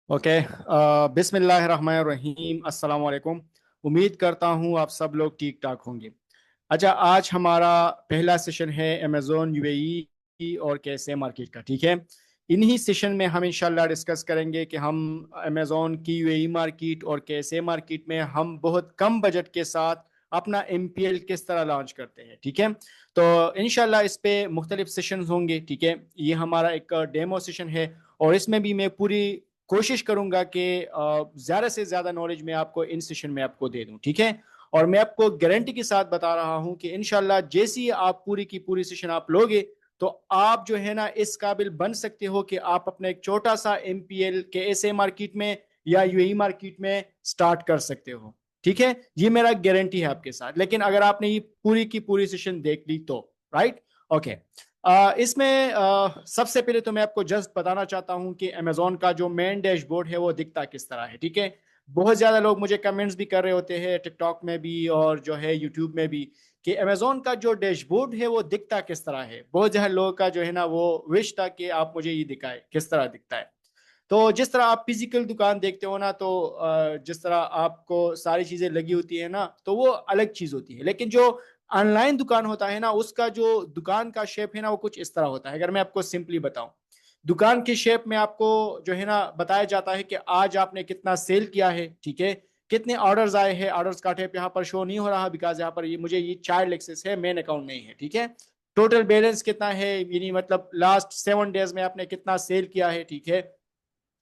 Okay. बिस्मिल्लाहिर्रहमानिर्रहीम, अस्सलाम वालेकुम। उम्मीद करता हूँ आप सब लोग ठीक ठाक होंगे। अच्छा, आज हमारा पहला सेशन है अमेज़ॉन यूएई और कैसे मार्केट का। ठीक है, इन्हीं सेशन में हम इंशाल्लाह डिस्कस करेंगे कि हम अमेज़ॉन की यूएई मार्केट और कैसे मार्केट में हम बहुत कम बजट के साथ अपना एमपीएल किस तरह लॉन्च करते हैं। ठीक है, तो इंशाल्लाह इस पे मुख्तलिफ सेशन होंगे। ठीक है, ये हमारा एक डेमो सेशन है और इसमें भी मैं पूरी कोशिश करूंगा कि ज़्यादा से ज़्यादा नॉलेज मैं आपको इन सेशन में आपको दे दूं। ठीक है, और मैं आपको गारंटी के साथ बता रहा हूं कि इंशाल्लाह जैसी आप पूरी की पूरी सेशन आप लोगे तो आप जो है ना इस काबिल बन सकते हो कि आप अपने एक छोटा सा एमपीएल के ऐसे मार्केट में या यूएई मार्केट में स्टार्ट कर सकते हो। ठीक है, ये मेरा गारंटी है आपके साथ। लेकिन अगर आपने ये पूरी की पूरी सेशन देख ली तो राइट। ओके, इसमें सबसे पहले तो मैं आपको जस्ट बताना चाहता हूं कि अमेजोन का जो मेन डैशबोर्ड है वो दिखता किस तरह है। ठीक है, बहुत ज्यादा लोग मुझे कमेंट्स भी कर रहे होते हैं टिकटॉक में भी और जो है यूट्यूब में भी कि अमेजोन का जो डैशबोर्ड है वो दिखता किस तरह है। बहुत ज्यादा लोगों का जो है ना वो विश था कि आप मुझे ये दिखाए किस तरह दिखता है। तो जिस तरह आप फिजिकल दुकान देखते हो ना, तो जिस तरह आपको सारी चीजें लगी होती है ना, तो वो अलग चीज होती है। लेकिन जो ऑनलाइन दुकान होता है ना, उसका जो दुकान का शेप है ना वो कुछ इस तरह होता है। अगर मैं आपको सिंपली बताऊं, दुकान के शेप में आपको जो है ना बताया जाता है कि आज आपने कितना सेल किया है। ठीक है, कितने ऑर्डर्स आए हैं। ऑर्डर्स का टाइप यहाँ पर शो नहीं हो रहा बिकॉज यहाँ पर ये मुझे ये चाइल्ड एक्सेस है, मेन अकाउंट नहीं है। ठीक है, टोटल बैलेंस कितना है, यानी मतलब लास्ट 7 डेज में आपने कितना सेल किया है। ठीक है,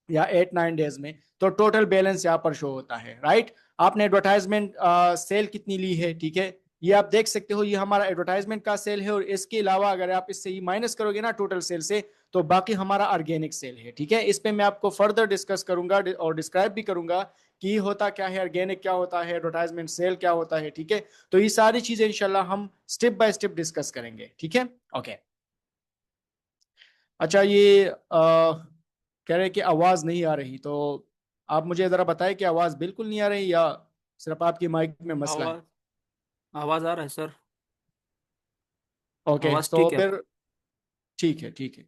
या 8-9 डेज में, तो टोटल बैलेंस यहाँ पर शो होता है। राइट, आपने एडवर्टाइजमेंट सेल कितनी ली है। ठीक है, ये आप देख सकते हो, ये हमारा एडवर्टाइजमेंट का सेल है। और इसके अलावा अगर आप इससे ये माइनस करोगे ना टोटल सेल से, तो बाकी हमारा ऑर्गेनिक सेल है। ठीक है, इस पे मैं आपको फर्दर डिस्कस करूंगा और डिस्क्राइब भी करूंगा कि होता क्या है, ऑर्गेनिक क्या होता है, एडवर्टाइजमेंट सेल क्या होता है। ठीक है, तो ये सारी चीजें इंशाल्लाह हम स्टेप बाय स्टेप डिस्कस करेंगे। ठीक है, ओके। अच्छा, ये कह रहे कि आवाज़ नहीं आ रही, तो आप मुझे ज़रा बताएं कि आवाज़ बिल्कुल नहीं आ रही या सिर्फ आपकी माइक में मसला है। आवाज आवाज आ रहा है सर। ओके, आवाज तो ठीक है। फिर ठीक है, ठीक है।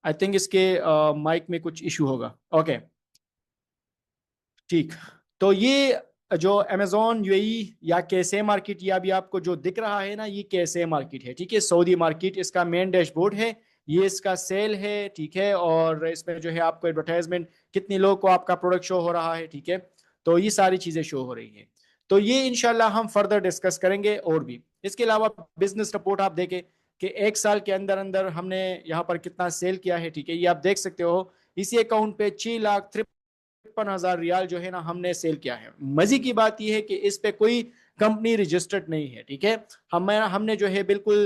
आई थिंक इसके माइक में कुछ इशू होगा। ओके, ठीक। तो ये जो अमेजोन यूएई या कैसे मार्केट, या अभी आपको जो दिख रहा है ना, ये कैसे मार्केट है। ठीक है, सऊदी मार्केट इसका मेन डैशबोर्ड है। ये इसका सेल है। ठीक है, और इसमें जो है आपको एडवर्टाइजमेंट कितने लोग को आपका प्रोडक्ट शो हो रहा है। ठीक है, तो ये सारी चीजें शो हो रही है। तो ये इंशाल्लाह हम फर्दर डिस्कस करेंगे। और भी इसके अलावा बिजनेस रिपोर्ट आप देखें कि एक साल के अंदर अंदर हमने यहाँ पर कितना सेल किया है। ठीक है, ये आप देख सकते हो। इसी अकाउंट पे 6,53,000 रियाल जो है ना हमने सेल किया है। मजे की बात यह है कि इस पे कोई कंपनी रजिस्टर्ड नहीं है। ठीक है, हमने जो है बिल्कुल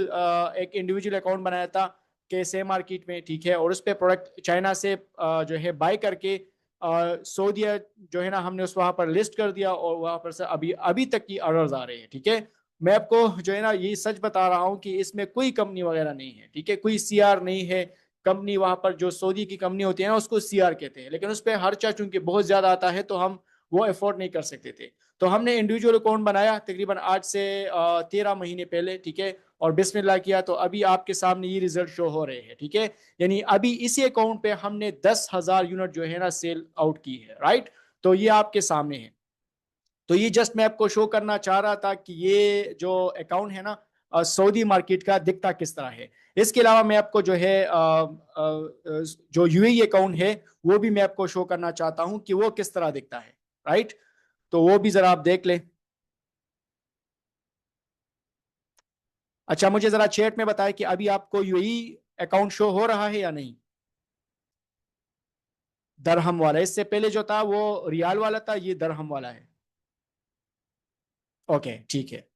एक इंडिविजुअल अकाउंट बनाया था कैसे मार्केट में। ठीक है, और उस पे प्रोडक्ट चाइना से जो है बाय करके सऊदीया जो है ना हमने उस वहां पर लिस्ट कर दिया और वहां पर से अभी अभी तक की ऑर्डर्स आ रहे हैं। ठीक है, मैं आपको जो है ना ये सच बता रहा हूँ कि इसमें कोई कंपनी वगैरह नहीं है। ठीक है, कोई सीआर नहीं है। कंपनी वहां पर जो सऊदी की कंपनी होती है ना उसको सीआर कहते हैं, लेकिन उस पर खर्चा चूंकि बहुत ज्यादा आता है तो हम वो अफोर्ड नहीं कर सकते थे। तो हमने इंडिविजुअल अकाउंट बनाया तकरीबन आज से 13 महीने पहले। ठीक है, और बिस्मिल्लाह किया तो अभी आपके सामने ये रिजल्ट शो हो रहे हैं। ठीक है, यानी अभी इसी अकाउंट पे हमने 10,000 यूनिट जो है ना सेल आउट की है। राइट, तो ये आपके सामने है। तो ये जस्ट मैं आपको शो करना चाह रहा था कि ये जो अकाउंट है ना सऊदी मार्केट का दिखता किस तरह है। इसके अलावा मैं आपको जो है जो यूएई अकाउंट है वो भी मैं आपको शो करना चाहता हूं कि वो किस तरह दिखता है। राइट, तो वो भी जरा आप देख लें। अच्छा, मुझे जरा चैट में बताएं कि अभी आपको यूएई अकाउंट शो हो रहा है या नहीं। दरहम वाला, इससे पहले जो था वो रियाल वाला था, ये दरहम वाला है। ओके, ठीक है।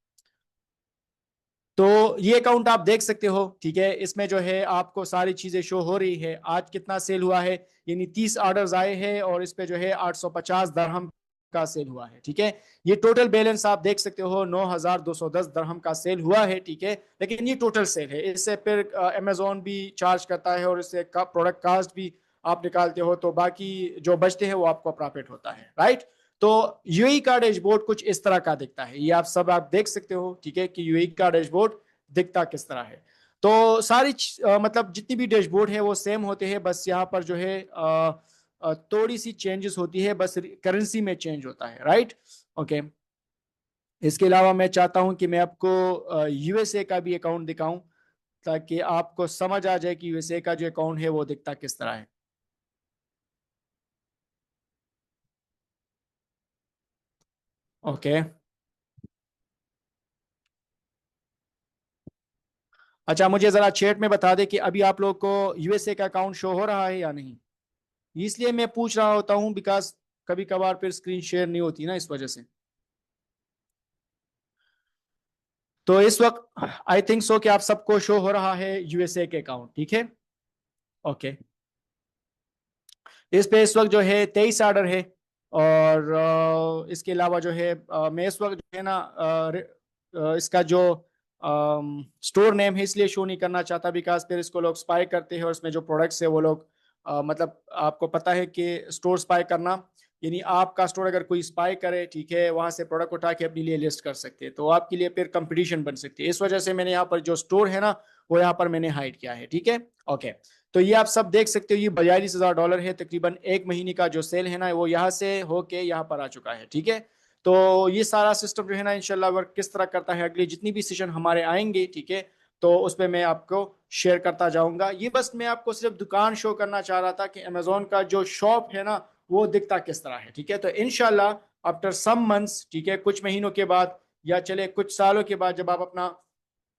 तो ये अकाउंट आप देख सकते हो। ठीक है, इसमें जो है आपको सारी चीजें शो हो रही है। आज कितना सेल हुआ है, यानी 30 ऑर्डर्स आए हैं और इस पे जो है 850 दरहम का सेल हुआ है। ठीक है, ये टोटल बैलेंस आप देख सकते हो 9,210 दरहम का सेल हुआ है। ठीक है, लेकिन ये टोटल सेल है। इससे फिर अमेजोन भी चार्ज करता है और इससे प्रोडक्ट कास्ट भी आप निकालते हो, तो बाकी जो बचते हैं वो आपको प्रॉफिट होता है। राइट, तो यूएई का डैशबोर्ड कुछ इस तरह का दिखता है। ये आप सब आप देख सकते हो। ठीक है, कि यूएई का डैशबोर्ड दिखता किस तरह है। तो सारी मतलब जितनी भी डैशबोर्ड है वो सेम होते हैं, बस यहाँ पर जो है थोड़ी सी चेंजेस होती है, बस करेंसी में चेंज होता है, राइट। ओके, इसके अलावा मैं चाहता हूं कि मैं आपको यूएसए का भी अकाउंट दिखाऊं, ताकि आपको समझ आ जाए कि यूएसए का जो अकाउंट है वो दिखता किस तरह है। ओके, अच्छा मुझे जरा चैट में बता दे कि अभी आप लोग को यूएसए का अकाउंट शो हो रहा है या नहीं। इसलिए मैं पूछ रहा होता हूं बिकॉज कभी कभार फिर स्क्रीन शेयर नहीं होती ना, इस वजह से। तो इस वक्त आई थिंक सो कि आप सबको शो हो रहा है यूएसए के अकाउंट, ठीक है। ओके, इस पे इस वक्त जो है 23 ऑर्डर है। और इसके अलावा जो है मैं इस वक्त जो है ना इसका जो स्टोर नेम है इसलिए शो नहीं करना चाहता, बिकॉज फिर इसको लोग स्पाई करते हैं और इसमें जो प्रोडक्ट्स है वो लोग मतलब आपको पता है कि स्टोर स्पाई करना यानी आपका स्टोर अगर कोई स्पाई करे, ठीक है, वहां से प्रोडक्ट उठा के अपने लिए लिस्ट कर सकते हैं, तो आपके लिए फिर कंपटीशन बन सकती है। इस वजह से मैंने यहाँ पर जो स्टोर है ना वो यहाँ पर मैंने हाइड किया है, ठीक है। ओके, तो ये आप सब देख सकते हो, ये $42,000 है, तकरीबन एक महीने का जो सेल है ना वो यहाँ से होके यहाँ पर आ चुका है, ठीक है। तो ये सारा सिस्टम जो है ना इंशाल्लाह वर्क किस तरह करता है, अगली जितनी भी सेशन हमारे आएंगे, ठीक है, तो उसमें मैं आपको शेयर करता जाऊंगा। ये बस मैं आपको सिर्फ दुकान शो करना चाह रहा था कि अमेजोन का जो शॉप है ना वो दिखता किस तरह है, ठीक है। तो इनशाला आफ्टर सम मंथ्स, ठीक है, कुछ महीनों के बाद या चले कुछ सालों के बाद जब आप अपना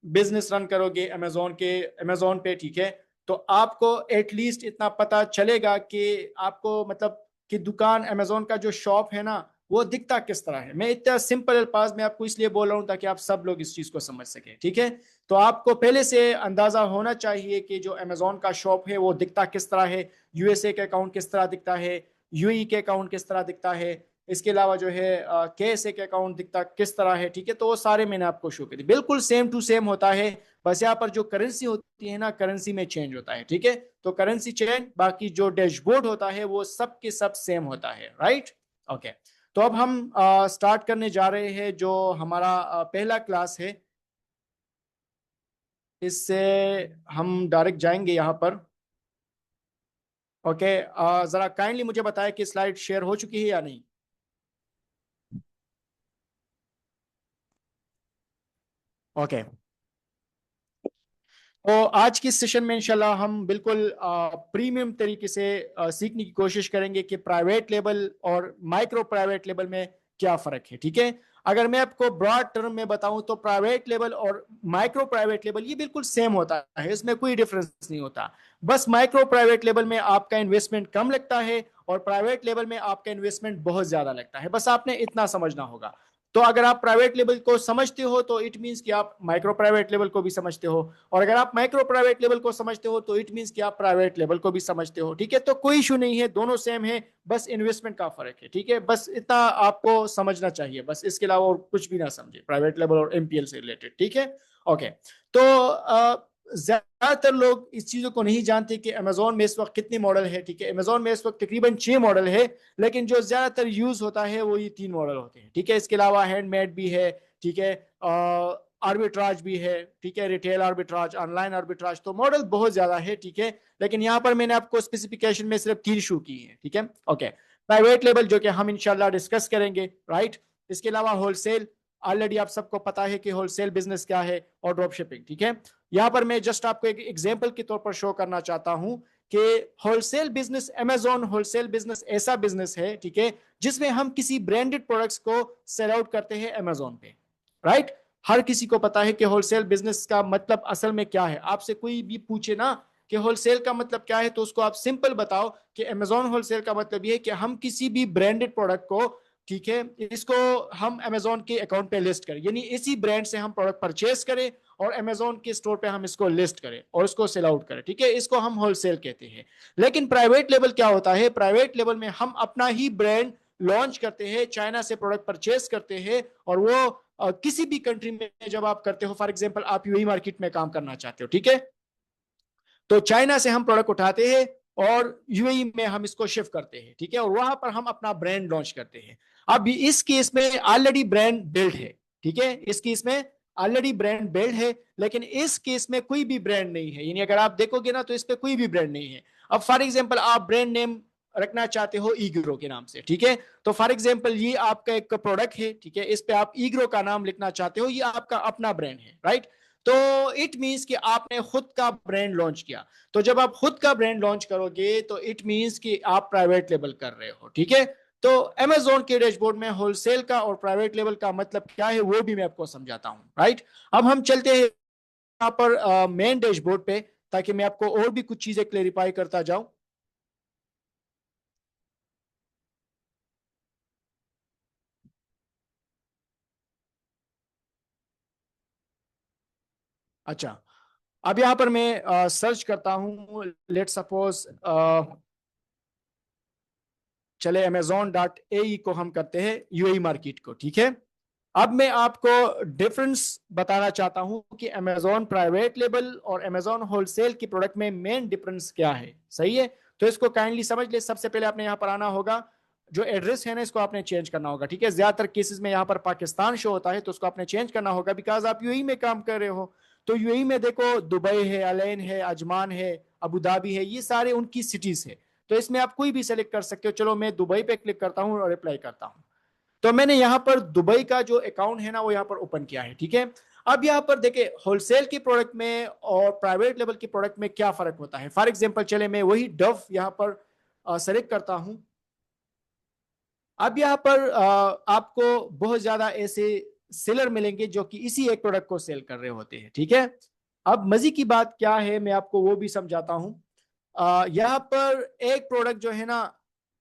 बिजनेस रन करोगे अमेजोन पे, ठीक है, तो आपको एटलीस्ट इतना पता चलेगा कि आपको मतलब कि दुकान अमेजोन का जो शॉप है ना वो दिखता किस तरह है। मैं इतना सिंपल अल्फाज में आपको इसलिए बोल रहा हूं ताकि आप सब लोग इस चीज को समझ सके, ठीक है। तो आपको पहले से अंदाजा होना चाहिए कि जो अमेजोन का शॉप है वो दिखता किस तरह है, यूएसए के अकाउंट किस तरह दिखता है, यूई के अकाउंट किस तरह दिखता है, इसके अलावा जो है कैसे के अकाउंट दिखता किस तरह है, ठीक है। तो वो सारे मैंने आपको शो कर दिए, बिल्कुल सेम टू सेम होता है, बस यहाँ पर जो करेंसी होती है ना करेंसी में चेंज होता है, ठीक है। तो करेंसी चेंज, बाकी जो डैशबोर्ड होता है वो सब के सब सेम होता है, राइट। ओके, तो अब हम स्टार्ट करने जा रहे हैं जो हमारा पहला क्लास है। इससे हम डायरेक्ट जाएंगे यहाँ पर। ओके, जरा काइंडली मुझे बताएं कि स्लाइड शेयर हो चुकी है या नहीं। ओके, तो आज की सेशन में इंशाल्लाह हम बिल्कुल प्रीमियम तरीके से सीखने की कोशिश करेंगे कि प्राइवेट लेवल और माइक्रो प्राइवेट लेवल में क्या फर्क है, ठीक है। अगर मैं आपको ब्रॉड टर्म में बताऊं तो प्राइवेट लेवल और माइक्रो प्राइवेट लेवल ये बिल्कुल सेम होता है, इसमें कोई डिफरेंस नहीं होता। बस माइक्रो प्राइवेट लेवल में आपका इन्वेस्टमेंट कम लगता है और प्राइवेट लेवल में आपका इन्वेस्टमेंट बहुत ज्यादा लगता है, बस आपने इतना समझना होगा। तो अगर आप प्राइवेट लेवल को समझते हो तो इट मींस कि आप माइक्रो प्राइवेट लेवल को भी समझते हो, और अगर आप माइक्रो प्राइवेट लेवल को समझते हो तो इट मींस कि आप प्राइवेट लेवल को भी समझते हो, ठीक है। तो कोई इशू नहीं है, दोनों सेम है, बस इन्वेस्टमेंट का फर्क है, ठीक है। बस इतना आपको समझना चाहिए, बस इसके अलावा और कुछ भी ना समझे प्राइवेट लेवल और एमपीएल से रिलेटेड, ठीक है। ओके, तो ज्यादातर लोग इस चीजों को नहीं जानते कि अमेजोन में इस वक्त कितने मॉडल है, ठीक है। अमेजोन में इस वक्त तकरीबन 6 मॉडल है, लेकिन जो ज्यादातर यूज होता है वो ये 3 मॉडल होते हैं, ठीक है। इसके अलावा हैंडमेड भी है, ठीक है, आर्बिट्राज भी है, ठीक है, रिटेल आर्बिट्राज, ऑनलाइन आर्बिट्राज, तो मॉडल बहुत ज्यादा है, ठीक है। लेकिन यहाँ पर मैंने आपको स्पेसिफिकेशन में सिर्फ 3 शो की है, ठीक है। ओके, प्राइवेट लेवल जो कि हम इंशाल्लाह डिस्कस करेंगे, राइट। इसके अलावा होलसेल, ऑलरेडी आप सबको पता है कि होलसेल बिजनेस क्या है, और ड्रॉप शिपिंग, ठीक है। यहाँ पर मैं जस्ट आपको एक एग्जांपल के तौर पर शो करना चाहता हूं कि wholesale business, Amazon wholesale business ऐसा बिजनेस है, ठीक है, जिसमें हम किसी ब्रांडेड प्रोडक्ट्स को सेल आउट करते हैं अमेजोन पे, राइट। हर किसी को पता है कि होलसेल बिजनेस का मतलब असल में क्या है। आपसे कोई भी पूछे ना कि होलसेल का मतलब क्या है, तो उसको आप सिंपल बताओ कि अमेजोन होलसेल का मतलब ये है कि हम किसी भी ब्रांडेड प्रोडक्ट को, ठीक है, इसको हम अमेजोन के अकाउंट पे लिस्ट करें, यानी इसी ब्रांड से हम प्रोडक्ट परचेज करें और अमेजोन के स्टोर पे हम इसको लिस्ट करें और इसको सेल आउट करें, ठीक है। इसको हम होलसेल कहते हैं। लेकिन प्राइवेट लेवल क्या होता है, प्राइवेट लेवल में हम अपना ही ब्रांड लॉन्च करते हैं, चाइना से प्रोडक्ट परचेज करते हैं, और वो किसी भी कंट्री में जब आप करते हो, फॉर एग्जांपल आप यूएई मार्केट में काम करना चाहते हो, ठीक है, तो चाइना से हम प्रोडक्ट उठाते हैं और यूएई में हम इसको शिफ्ट करते हैं, ठीक है, और वहां पर हम अपना ब्रांड लॉन्च करते हैं। अब इस केस में ऑलरेडी ब्रांड बिल्ड है, ठीक है, इस केस में ऑलरेडी ब्रांड बिल्ड है, लेकिन इस केस में कोई भी ब्रांड नहीं है, यानी अगर आप देखोगे ना तो इस पे कोई भी ब्रांड नहीं है। अब फॉर एग्जांपल आप ब्रांड नेम रखना चाहते हो ईग्रो के नाम से, ठीक है। तो फॉर एग्जांपल ये आपका एक प्रोडक्ट है, ठीक है, इस पे आप ईग्रो का नाम लिखना चाहते हो, ये आपका अपना ब्रांड है, राइट। तो इट मींस कि आपने खुद का ब्रांड लॉन्च किया। तो जब आप खुद का ब्रांड लॉन्च करोगे तो इट मींस कि आप प्राइवेट लेबल कर रहे हो, ठीक है। तो अमेजोन के डैशबोर्ड में होलसेल का और प्राइवेट लेबल का मतलब क्या है वो भी मैं आपको समझाता हूं, राइट। अब हम चलते हैं यहाँ पर मेन डैशबोर्ड पे, ताकि मैं आपको और भी कुछ चीजें क्लेरिफाई करता जाऊं। अच्छा, अब यहां पर मैं सर्च करता हूं, लेट सपोज चले amazon.ae को हम करते हैं यूएई मार्केट को, ठीक है। अब मैं आपको डिफरेंस बताना चाहता हूं कि अमेजोन प्राइवेट लेबल और अमेजोन होलसेल की प्रोडक्ट में मेन डिफरेंस क्या है, सही है। तो इसको काइंडली समझ ले। सबसे पहले आपने यहां पर आना होगा, जो एड्रेस है ना इसको आपने चेंज करना होगा, ठीक है। ज्यादातर केसेस में यहां पर पाकिस्तान शो होता है, तो उसको आपने चेंज करना होगा, बिकॉज आप यूएई में काम कर रहे हो। तो यूएई में देखो दुबई है, अलैन है, अजमान है, अबू धाबी है, ये सारे उनकी सिटीज है। तो इसमें आप कोई भी सेलेक्ट कर सकते हो। चलो मैं दुबई पे क्लिक करता हूँ और अप्लाई करता हूँ। तो मैंने यहां पर दुबई का जो अकाउंट है ना वो यहां पर ओपन किया है, ठीक है। अब यहां पर देखे होलसेल की प्रोडक्ट में और प्राइवेट लेवल की प्रोडक्ट में क्या फर्क होता है। फॉर एग्जांपल चले मैं वही डव यहां पर सेलेक्ट करता हूं। अब यहां पर आपको बहुत ज्यादा ऐसे सेलर मिलेंगे जो कि इसी एक प्रोडक्ट को सेल कर रहे होते हैं, ठीक है। अब मजे की बात क्या है मैं आपको वो भी समझाता हूं। यहाँ पर एक प्रोडक्ट जो है ना,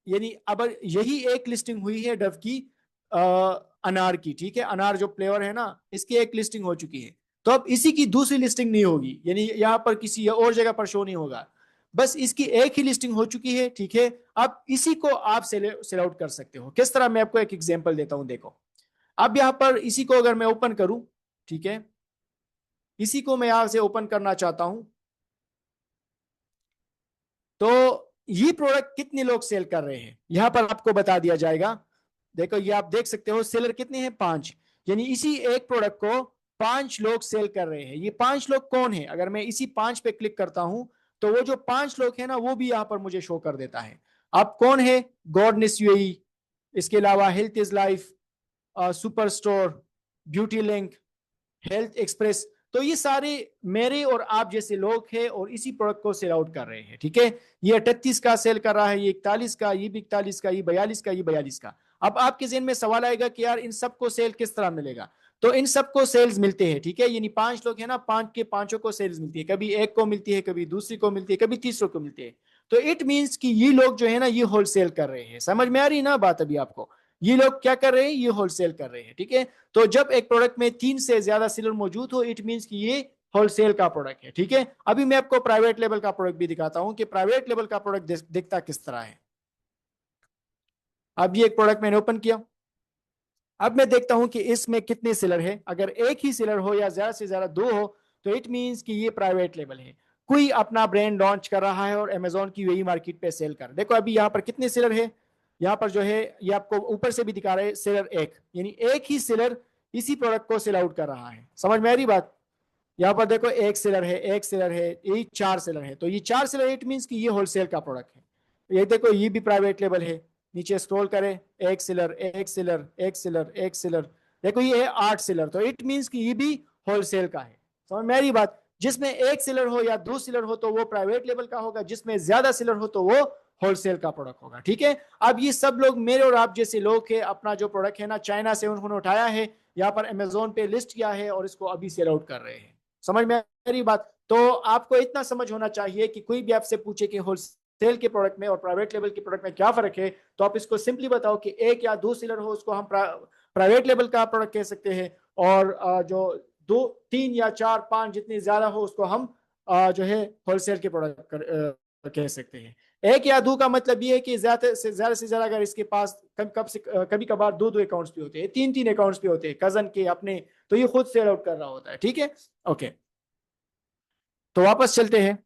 यानी अब यही एक लिस्टिंग हुई है डव की, आ, अनार की, ठीक है। अनार जो फ्लेवर है ना इसकी एक लिस्टिंग हो चुकी है। तो अब इसी की दूसरी लिस्टिंग नहीं होगी, यानी यहाँ पर किसी और जगह पर शो नहीं होगा। बस इसकी एक ही लिस्टिंग हो चुकी है, ठीक है। अब इसी को आप सेल आउट कर सकते हो। किस तरह, मैं आपको एक एग्जांपल देता हूं, देखो। अब यहाँ पर इसी को अगर मैं ओपन करूं, ठीक है, इसी को मैं यहां से ओपन करना चाहता हूं, तो ये प्रोडक्ट कितने लोग सेल कर रहे हैं यहां पर आपको बता दिया जाएगा। देखो ये आप देख सकते हो, सेलर कितने हैं, 5। यानी इसी एक प्रोडक्ट को 5 लोग सेल कर रहे हैं। ये 5 लोग कौन है, अगर मैं इसी 5 पे क्लिक करता हूं तो वो जो 5 लोग हैं ना वो भी यहां पर मुझे शो कर देता है। अब कौन है, गॉडनेस यूएई, इसके अलावा health is life, super store, beauty link, health express. तो ये सारे मेरे और आप जैसे लोग हैं और इसी प्रोडक्ट को सेल आउट कर रहे हैं, ठीक है। ये 38 का सेल कर रहा है, ये 41 का, ये भी 41 का, ये 42 का, ये 42 का। अब आपके जहन में सवाल आएगा कि यार इन सबको सेल किस तरह मिलेगा। तो इन सबको सेल्स मिलते हैं, ठीक है। यानी 5 लोग हैं ना, 5 के पांचों को सेल्स मिलती है। कभी एक को मिलती है, कभी दूसरी को मिलती है, कभी तीसरों को मिलती है। तो इट मीन्स कि ये लोग जो है ना ये होलसेल कर रहे हैं। समझ में आ रही ना बात अभी आपको। ये लोग क्या कर रहे हैं, ये होलसेल कर रहे हैं, ठीक है। तो जब एक प्रोडक्ट में 3 से ज्यादा सेलर मौजूद हो, इट मींस कि ये होलसेल का प्रोडक्ट है, ठीक है। अभी मैं आपको प्राइवेट लेवल का प्रोडक्ट भी दिखाता हूं कि प्राइवेट लेवल का प्रोडक्ट दिखता किस तरह है। अब ये एक प्रोडक्ट मैंने ओपन किया। अब मैं देखता हूं कि इसमें कितने सेलर है। अगर एक ही सेलर हो या ज्यादा से ज्यादा 2 हो तो इट मींस कि ये प्राइवेट लेवल है। कोई अपना ब्रांड लॉन्च कर रहा है और अमेजोन की वही मार्केट पे सेल कर। देखो अभी यहाँ पर कितने सेलर है, यहाँ पर जो है ये आपको ऊपर से भी दिखा रहे हैं, सेलर एक, यानी एक ही सेलर इसी प्रोडक्ट को सेल आउट कर रहा है। समझ में आ रही बात। यहाँ पर देखो एक सेलर है, एक सेलर है, ये 4 सेलर है। तो ये 4 सेलर, इट मींस कि ये होलसेल का प्रोडक्ट है। ये देखो ये भी प्राइवेट लेवल है। नीचे स्क्रॉल करें, एक सेलर, एक सेलर, एक सेलर, एक सेलर, देखो ये है 8 सेलर। तो इट मींस कि ये भी होलसेल का है। समझ में आ रही बात। जिसमें एक सेलर हो या 2 सेलर हो तो वो प्राइवेट लेवल का होगा, जिसमें ज्यादा सेलर हो तो वो होलसेल का प्रोडक्ट होगा, ठीक है। अब ये सब लोग मेरे और आप जैसे लोग हैं, अपना जो प्रोडक्ट है ना चाइना से उन्होंने उठाया है, यहाँ पर अमेजोन पे लिस्ट किया है और इसको अभी सेल आउट कर रहे हैं। समझ में मेरी बात। तो आपको इतना समझ होना चाहिए कि कोई भी आपसे पूछे कि होलसेल के प्रोडक्ट में और प्राइवेट लेवल के प्रोडक्ट में क्या फर्क है, तो आप इसको सिंपली बताओ कि एक या 2 सेलर हो उसको हम प्राइवेट लेवल का प्रोडक्ट कह सकते हैं, और जो 2 3 या 4 5 जितनी ज्यादा हो उसको हम जो है होलसेल के प्रोडक्ट कह सकते हैं। एक या 2 का मतलब ये है कि ज्यादा अगर इसके पास कभी कभार 2 अकाउंट्स भी होते हैं, 3 अकाउंट्स भी होते हैं, कजन के अपने, तो ये खुद सेल आउट कर रहा होता है, ठीक है। ओके, तो वापस चलते हैं।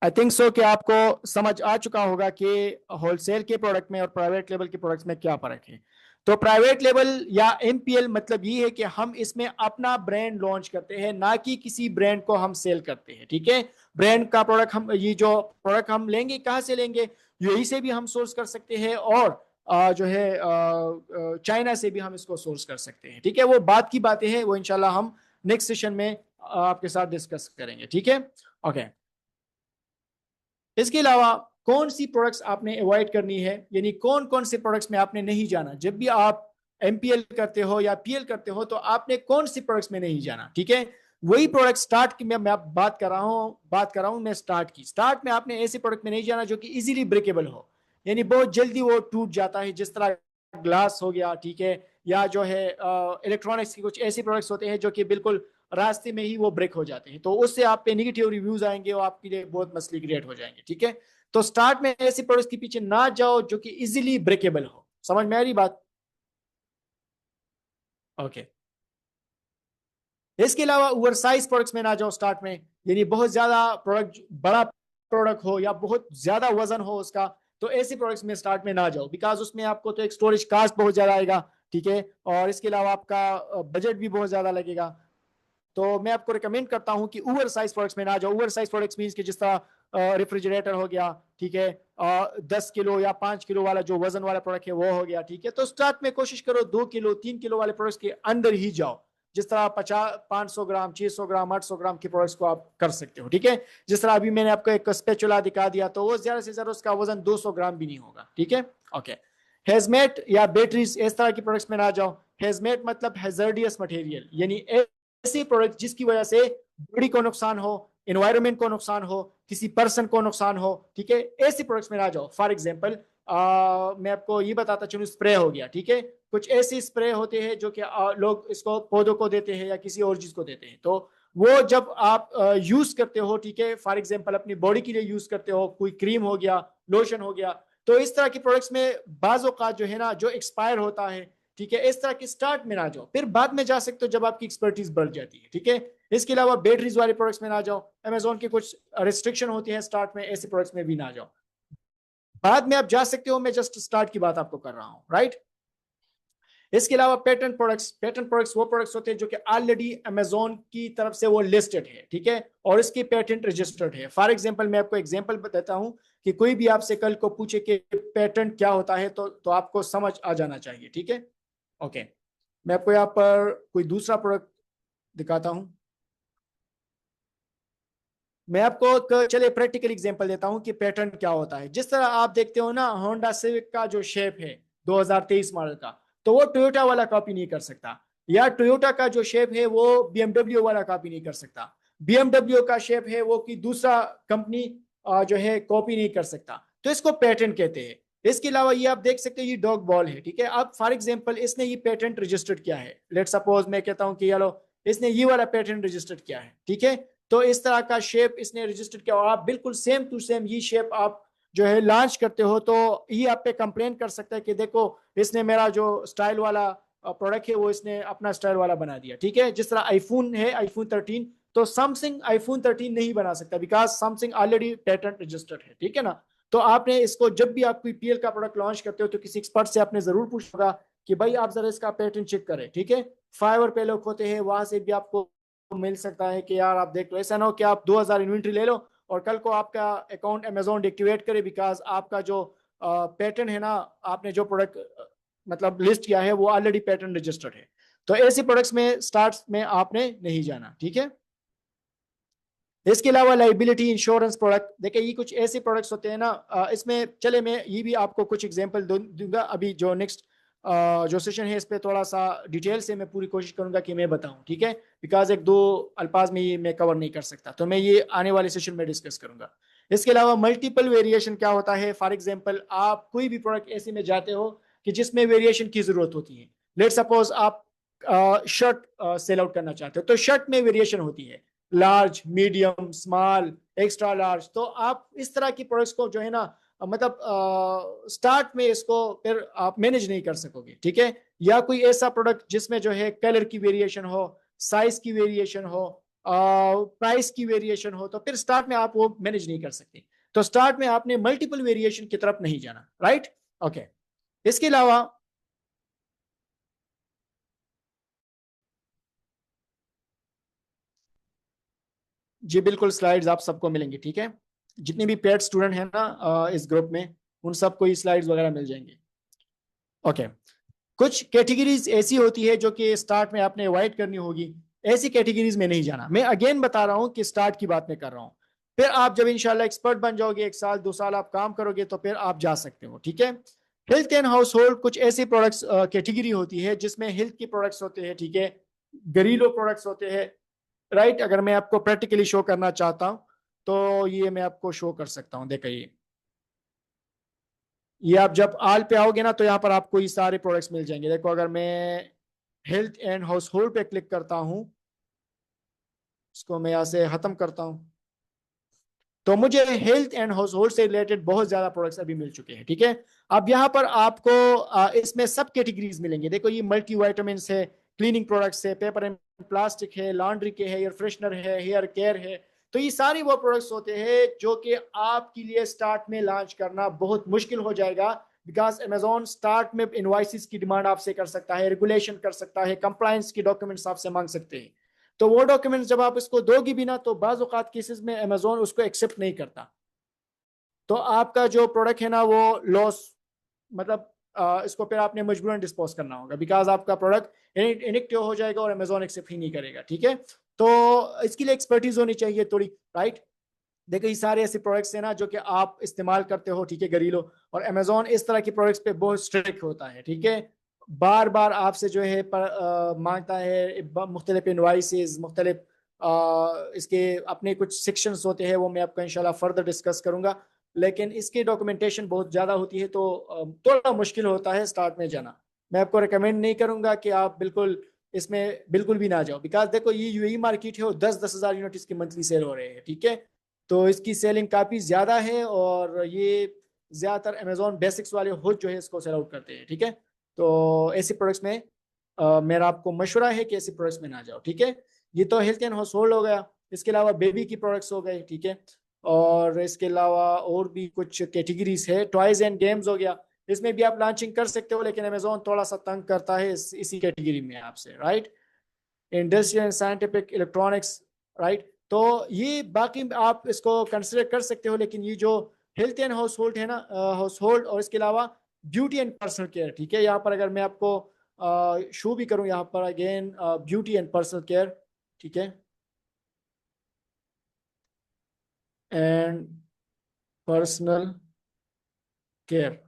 आई थिंक सो कि आपको समझ आ चुका होगा कि होलसेल के प्रोडक्ट में और प्राइवेट लेवल के प्रोडक्ट्स में क्या फर्क है। तो प्राइवेट लेबल या एमपीएल मतलब ये है कि हम इसमें अपना ब्रांड लॉन्च करते हैं, ना कि किसी ब्रांड को हम सेल करते हैं। ठीक है, ब्रांड का प्रोडक्ट हम, ये जो प्रोडक्ट हम लेंगे कहां से लेंगे, यूएई से भी हम सोर्स कर सकते हैं, और जो है चाइना से भी हम इसको सोर्स कर सकते हैं। ठीक है, वो बात की बातें हैं, वो इंशाल्लाह हम नेक्स्ट सेशन में आपके साथ डिस्कस करेंगे। ठीक है, ओके। इसके अलावा कौन सी प्रोडक्ट्स आपने अवॉइड करनी है, यानी कौन कौन से प्रोडक्ट्स में आपने नहीं जाना। जब भी आप एमपीएल करते हो या पीएल करते हो तो आपने कौन सी प्रोडक्ट्स में नहीं जाना। ठीक है, वही प्रोडक्ट स्टार्ट की मैं बात कर रहा हूं मैं स्टार्ट में आपने ऐसे प्रोडक्ट में नहीं जाना जो कि इजीली ब्रेकेबल हो, यानी बहुत जल्दी वो टूट जाता है, जिस तरह ग्लास हो गया। ठीक है, या जो है इलेक्ट्रॉनिक्स के कुछ ऐसे प्रोडक्ट्स होते हैं जो कि बिल्कुल रास्ते में ही वो ब्रेक हो जाते हैं, तो उससे आप पे निगेटिव रिव्यूज आएंगे और आपके लिए बहुत मसले क्रिएट हो जाएंगे। ठीक है, तो स्टार्ट में ऐसे प्रोडक्ट्स के पीछे ना जाओ जो कि इजीली ब्रेकेबल हो। समझ में आ रही बात? ओके। इसके अलावा ओवर साइज प्रोडक्ट्स में ना जाओ स्टार्ट में, यानी बहुत ज्यादा प्रोडक्ट, बड़ा प्रोडक्ट हो या बहुत ज्यादा वजन हो उसका, तो ऐसे प्रोडक्ट्स में स्टार्ट में ना जाओ, बिकॉज उसमें आपको तो एक स्टोरेज कास्ट बहुत ज्यादा आएगा। ठीक है, और इसके अलावा आपका बजट भी बहुत ज्यादा लगेगा। तो मैं आपको रिकमेंड करता हूं कि ओवर साइज प्रोडक्ट्स में ना जाओ। ओवर साइज प्रोडक्ट्स मींस कि जिस तरह रेफ्रिजरेटर हो गया, ठीक है, 10 किलो या 5 किलो वाला जो वजन वाला प्रोडक्ट है वो हो गया। ठीक है, तो स्टार्ट में कोशिश करो 2 किलो 3 किलो वाले प्रोडक्ट्स के अंदर ही जाओ, जिस तरह 500 ग्राम 600 ग्राम 800 ग्राम के प्रोडक्ट्स को आप कर सकते हो। ठीक है, जिस तरह अभी मैंने आपको एक स्पेचुला दिखा दिया, तो वो ज्यादा से ज्यादा उसका वजन 200 ग्राम भी नहीं होगा। ठीक है, ओके। हेजमेट या बैटरीज, इस तरह की प्रोडक्ट्स में ना जाओ। हेजमेट मतलब हैजर्डियस मटेरियल, यानी ऐसे प्रोडक्ट जिसकी वजह से बॉडी को नुकसान हो, एनवायरनमेंट को नुकसान हो, किसी पर्सन को नुकसान हो। ठीक है, ऐसे प्रोडक्ट्स में ना जाओ। फॉर एग्जांपल मैं आपको ये बताता चलूं, स्प्रे हो गया। ठीक है, कुछ ऐसे स्प्रे होते हैं जो कि लोग इसको पौधों को देते हैं या किसी और चीज को देते हैं, तो वो जब आप यूज करते हो, ठीक है, फॉर एग्जांपल अपनी बॉडी के लिए यूज करते हो, कोई क्रीम हो गया, लोशन हो गया, तो इस तरह की प्रोडक्ट्स में बाजों का जो है ना, जो एक्सपायर होता है। ठीक है, इस तरह की स्टार्ट में ना जाओ, फिर बाद में जा सकते हो जब आपकी एक्सपर्टीज बढ़ जाती है। ठीक है, इसके अलावा बैटरीज वाले प्रोडक्ट्स में ना जाओ। अमेजोन के कुछ रिस्ट्रिक्शन होती है स्टार्ट में, ऐसे प्रोडक्ट्स में भी ना जाओ। बाद में आप जा सकते हो, मैं जस्ट स्टार्ट की बात आपको कर रहा हूं, राइट। इसके अलावा पेटेंट प्रोडक्ट्स वो प्रोडक्ट्स होते हैं जो कि ऑलरेडी अमेजोन की तरफ से वो लिस्टेड है। ठीक है, और इसके पेटेंट रजिस्टर्ड है। फॉर एग्जांपल मैं आपको एग्जांपल बताता हूं कि कोई भी आपसे कल को पूछे कि पेटेंट क्या होता है, तो आपको समझ आ जाना चाहिए। ठीक है, ओके। मैं आपको यहाँ पर कोई दूसरा प्रोडक्ट दिखाता हूं। मैं आपको चलिए प्रैक्टिकल एग्जांपल देता हूं कि पैटर्न क्या होता है। जिस तरह आप देखते हो ना, होंडा सिविक का जो शेप है 2023 मॉडल का, तो वो टोयोटा वाला कॉपी नहीं कर सकता, या टोयोटा का जो शेप है वो बीएमडब्ल्यू वाला कॉपी नहीं कर सकता। बीएमडब्ल्यू का शेप है वो कि दूसरा कंपनी जो है कॉपी नहीं कर सकता, तो इसको पैटेंट कहते हैं। इसके अलावा ये आप देख सकते हो, ये डॉग बॉल है। ठीक है, अब फॉर एग्जांपल इसने ये पेटेंट रजिस्टर्ड किया है, लेट सपोज मैं कहता हूं कि चलो इसने ये वाला पेटेंट रजिस्टर्ड किया है। ठीक है, तो इस तरह का शेप इसने रजिस्टर किया, और आप बिल्कुल सेम टू सेम ये शेप आप जो है लॉन्च करते हो, तो ये आप पे कंप्लेन कर सकता है कि देखो इसने मेरा जो स्टाइल वाला प्रोडक्ट है वो इसने अपना स्टाइल वाला बना दिया। ठीक है, जिस तरह आईफोन है, आईफोन 13, तो सैमसंग आईफोन 13 नहीं बना सकता, because Samsung already patent registered है। ठीक है ना, तो आपने इसको जब भी आप कोई पीएल का प्रोडक्ट लॉन्च करते हो तो किसी एक्सपर्ट से आपने जरूर पूछा होगा कि भाई आप जरा इसका पेटेंट चेक करें। ठीक है, फाइवर पे लोग होते हैं, वहां से भी आपको मिल सकता है कि यार आप देख लो, ऐसा ना हो कि आप 2000 इन्वेंट्री ले लो और कल को आपका अकाउंट अमेजोन डिएक्टिवेट करे, बिकॉज आपका जो पैटर्न है ना, आपने जो प्रोडक्ट मतलब लिस्ट किया है वो ऑलरेडी पैटर्न रजिस्टर्ड है। तो ऐसे प्रोडक्ट्स में स्टार्ट में आपने नहीं जाना। ठीक है, इसके अलावा लाइबिलिटी इंश्योरेंस प्रोडक्ट, देखिए ये कुछ ऐसे प्रोडक्ट्स होते हैं ना, इसमें चले मैं ये भी आपको कुछ एग्जांपल दूंगा। अभी जो नेक्स्ट जो सेशन है इस पे थोड़ा सा डिटेल से मैं पूरी कोशिश करूंगा कि मैं बताऊं। ठीक है, बिकॉज एक दो अल्फाज में ये मैं कवर नहीं कर सकता, तो मैं ये आने वाले सेशन में डिस्कस करूंगा। इसके अलावा मल्टीपल वेरिएशन क्या होता है। फॉर एग्जाम्पल आप कोई भी प्रोडक्ट ऐसे में जाते हो कि जिसमें वेरिएशन की जरूरत होती है। लेट सपोज आप शर्ट सेल आउट करना चाहते हो, तो शर्ट में वेरिएशन होती है, large, medium, small, extra large. तो आप इस तरह की प्रोडक्ट्स को जो है ना, मतलब स्टार्ट में इसको फिर आप मैनेज नहीं कर सकोगे। ठीक है, या कोई ऐसा प्रोडक्ट जिसमें जो है कलर की वेरिएशन हो, साइज की वेरिएशन हो, प्राइस की वेरिएशन हो, तो फिर स्टार्ट में आप वो मैनेज नहीं कर सकते। तो स्टार्ट में आपने मल्टीपल वेरिएशन की तरफ नहीं जाना, राइट। ओके, इसके अलावा जी बिल्कुल, स्लाइड्स आप सबको मिलेंगी, ठीक है। जितने भी पेड स्टूडेंट हैं ना इस ग्रुप में, उन सबको ये स्लाइड्स वगैरह मिल जाएंगे। ओके। कुछ कैटेगरीज ऐसी होती है जो कि स्टार्ट में आपने अवॉइड करनी होगी। ऐसी कैटेगरीज में नहीं जाना। मैं अगेन बता रहा हूं कि स्टार्ट की बात मैं कर रहा हूं। फिर आप जब इंशाल्लाह एक्सपर्ट बन जाओगे, 1 साल 2 साल आप काम करोगे, तो फिर आप जा सकते हो, ठीक है। हेल्थ एंड हाउस होल्ड कुछ ऐसी प्रोडक्ट्स कैटेगरी होती है जिसमें हेल्थ की प्रोडक्ट्स होते हैं, ठीक है, घरेलू प्रोडक्ट्स होते हैं, राइट। अगर मैं आपको प्रैक्टिकली शो करना चाहता हूं तो ये मैं आपको शो कर सकता हूं। देखिए, ये आप जब आल पे आओगे ना तो यहाँ पर आपको ये सारे प्रोडक्ट्स मिल जाएंगे। देखो, अगर मैं हेल्थ एंड हाउस होल्ड पे क्लिक करता हूं, इसको मैं यहाँ से खत्म करता हूं, तो मुझे हेल्थ एंड हाउस होल्ड से रिलेटेड बहुत ज्यादा प्रोडक्ट्स अभी मिल चुके हैं, ठीक है। अब यहाँ पर आपको इसमें सब कैटेगरीज मिलेंगे। देखो, ये मल्टी वाइटामिन है, क्लीनिंग प्रोडक्ट्स है, पेपर एंड प्लास्टिक है, लॉन्ड्री के है, एयर फ्रेशनर है, हेयर केयर है। तो ये सारी वो प्रोडक्ट्स होते हैं जो कि आपके लिए स्टार्ट में लॉन्च करना बहुत मुश्किल हो जाएगा, बिकॉज अमेजोन स्टार्ट में इनवॉइसेस की डिमांड आपसे कर सकता है, रेगुलेशन कर सकता है, कंप्लायंस की डॉक्यूमेंट्स आपसे मांग सकते हैं। तो वो डॉक्यूमेंट्स जब आप इसको दोगी भी ना, तो बाज़ औक़ात केसेस में अमेजोन उसको एक्सेप्ट नहीं करता। तो आपका जो प्रोडक्ट है ना वो लॉस, मतलब इसको फिर आपने मजबूरन डिस्पोज करना होगा, बिकॉज आपका प्रोडक्ट इनएक्टिव हो जाएगा और अमेजोन एक्सेप्ट ही नहीं करेगा, ठीक है। तो इसके लिए एक्सपर्टीज होनी चाहिए थोड़ी, राइट। देखो, ये सारे ऐसे प्रोडक्ट्स हैं ना जो कि आप इस्तेमाल करते हो, ठीक है, घरेलू। और अमेजोन इस तरह के प्रोडक्ट्स पे बहुत स्ट्रिक्ट होता है, ठीक है। बार बार आपसे जो है मांगता है मुख्तलिफ इनवाइसेस, मुख्तलिफ इसके अपने कुछ सेक्शंस होते हैं, वो मैं आपको इंशाल्लाह फर्दर डिस्कस करूंगा। लेकिन इसकी डॉक्यूमेंटेशन बहुत ज़्यादा होती है, तो थोड़ा मुश्किल होता है स्टार्ट में जाना। मैं आपको रिकमेंड नहीं करूंगा कि आप बिल्कुल इसमें बिल्कुल भी ना जाओ, बिकॉज देखो, ये यूएई मार्केट है और 10-10 हज़ार यूनिट इसकी मंथली सेल हो रहे हैं, ठीक है। तो इसकी सेलिंग काफ़ी ज़्यादा है और ये ज़्यादातर अमेजोन बेसिक्स वाले खुद जो है इसको सेल आउट करते हैं, ठीक है। तो ऐसे प्रोडक्ट्स में मेरा आपको मशवरा है कि ऐसे प्रोडक्ट्स में ना जाओ, ठीक है। ये तो हेल्थ एंड हाउस होल्ड हो गया। इसके अलावा बेबी की प्रोडक्ट्स हो गए, ठीक है। और इसके अलावा और भी कुछ कैटेगरीज है, टॉयज एंड गेम्स हो गया। इसमें भी आप लॉन्चिंग कर सकते हो, लेकिन अमेजोन थोड़ा सा तंग करता है इसी कैटेगरी में आपसे, right. Industrial and scientific electronics, right. तो ये बाकी आप इसको कंसिडर कर सकते हो, लेकिन ये जो हेल्थ एंड हाउस होल्ड है ना, हाउस होल्ड, और इसके अलावा ब्यूटी एंड पर्सनल केयर, ठीक है। यहाँ पर अगर मैं आपको शो भी करूँ, यहाँ पर again beauty and personal care, ठीक है, एंड पर्सनल केयर,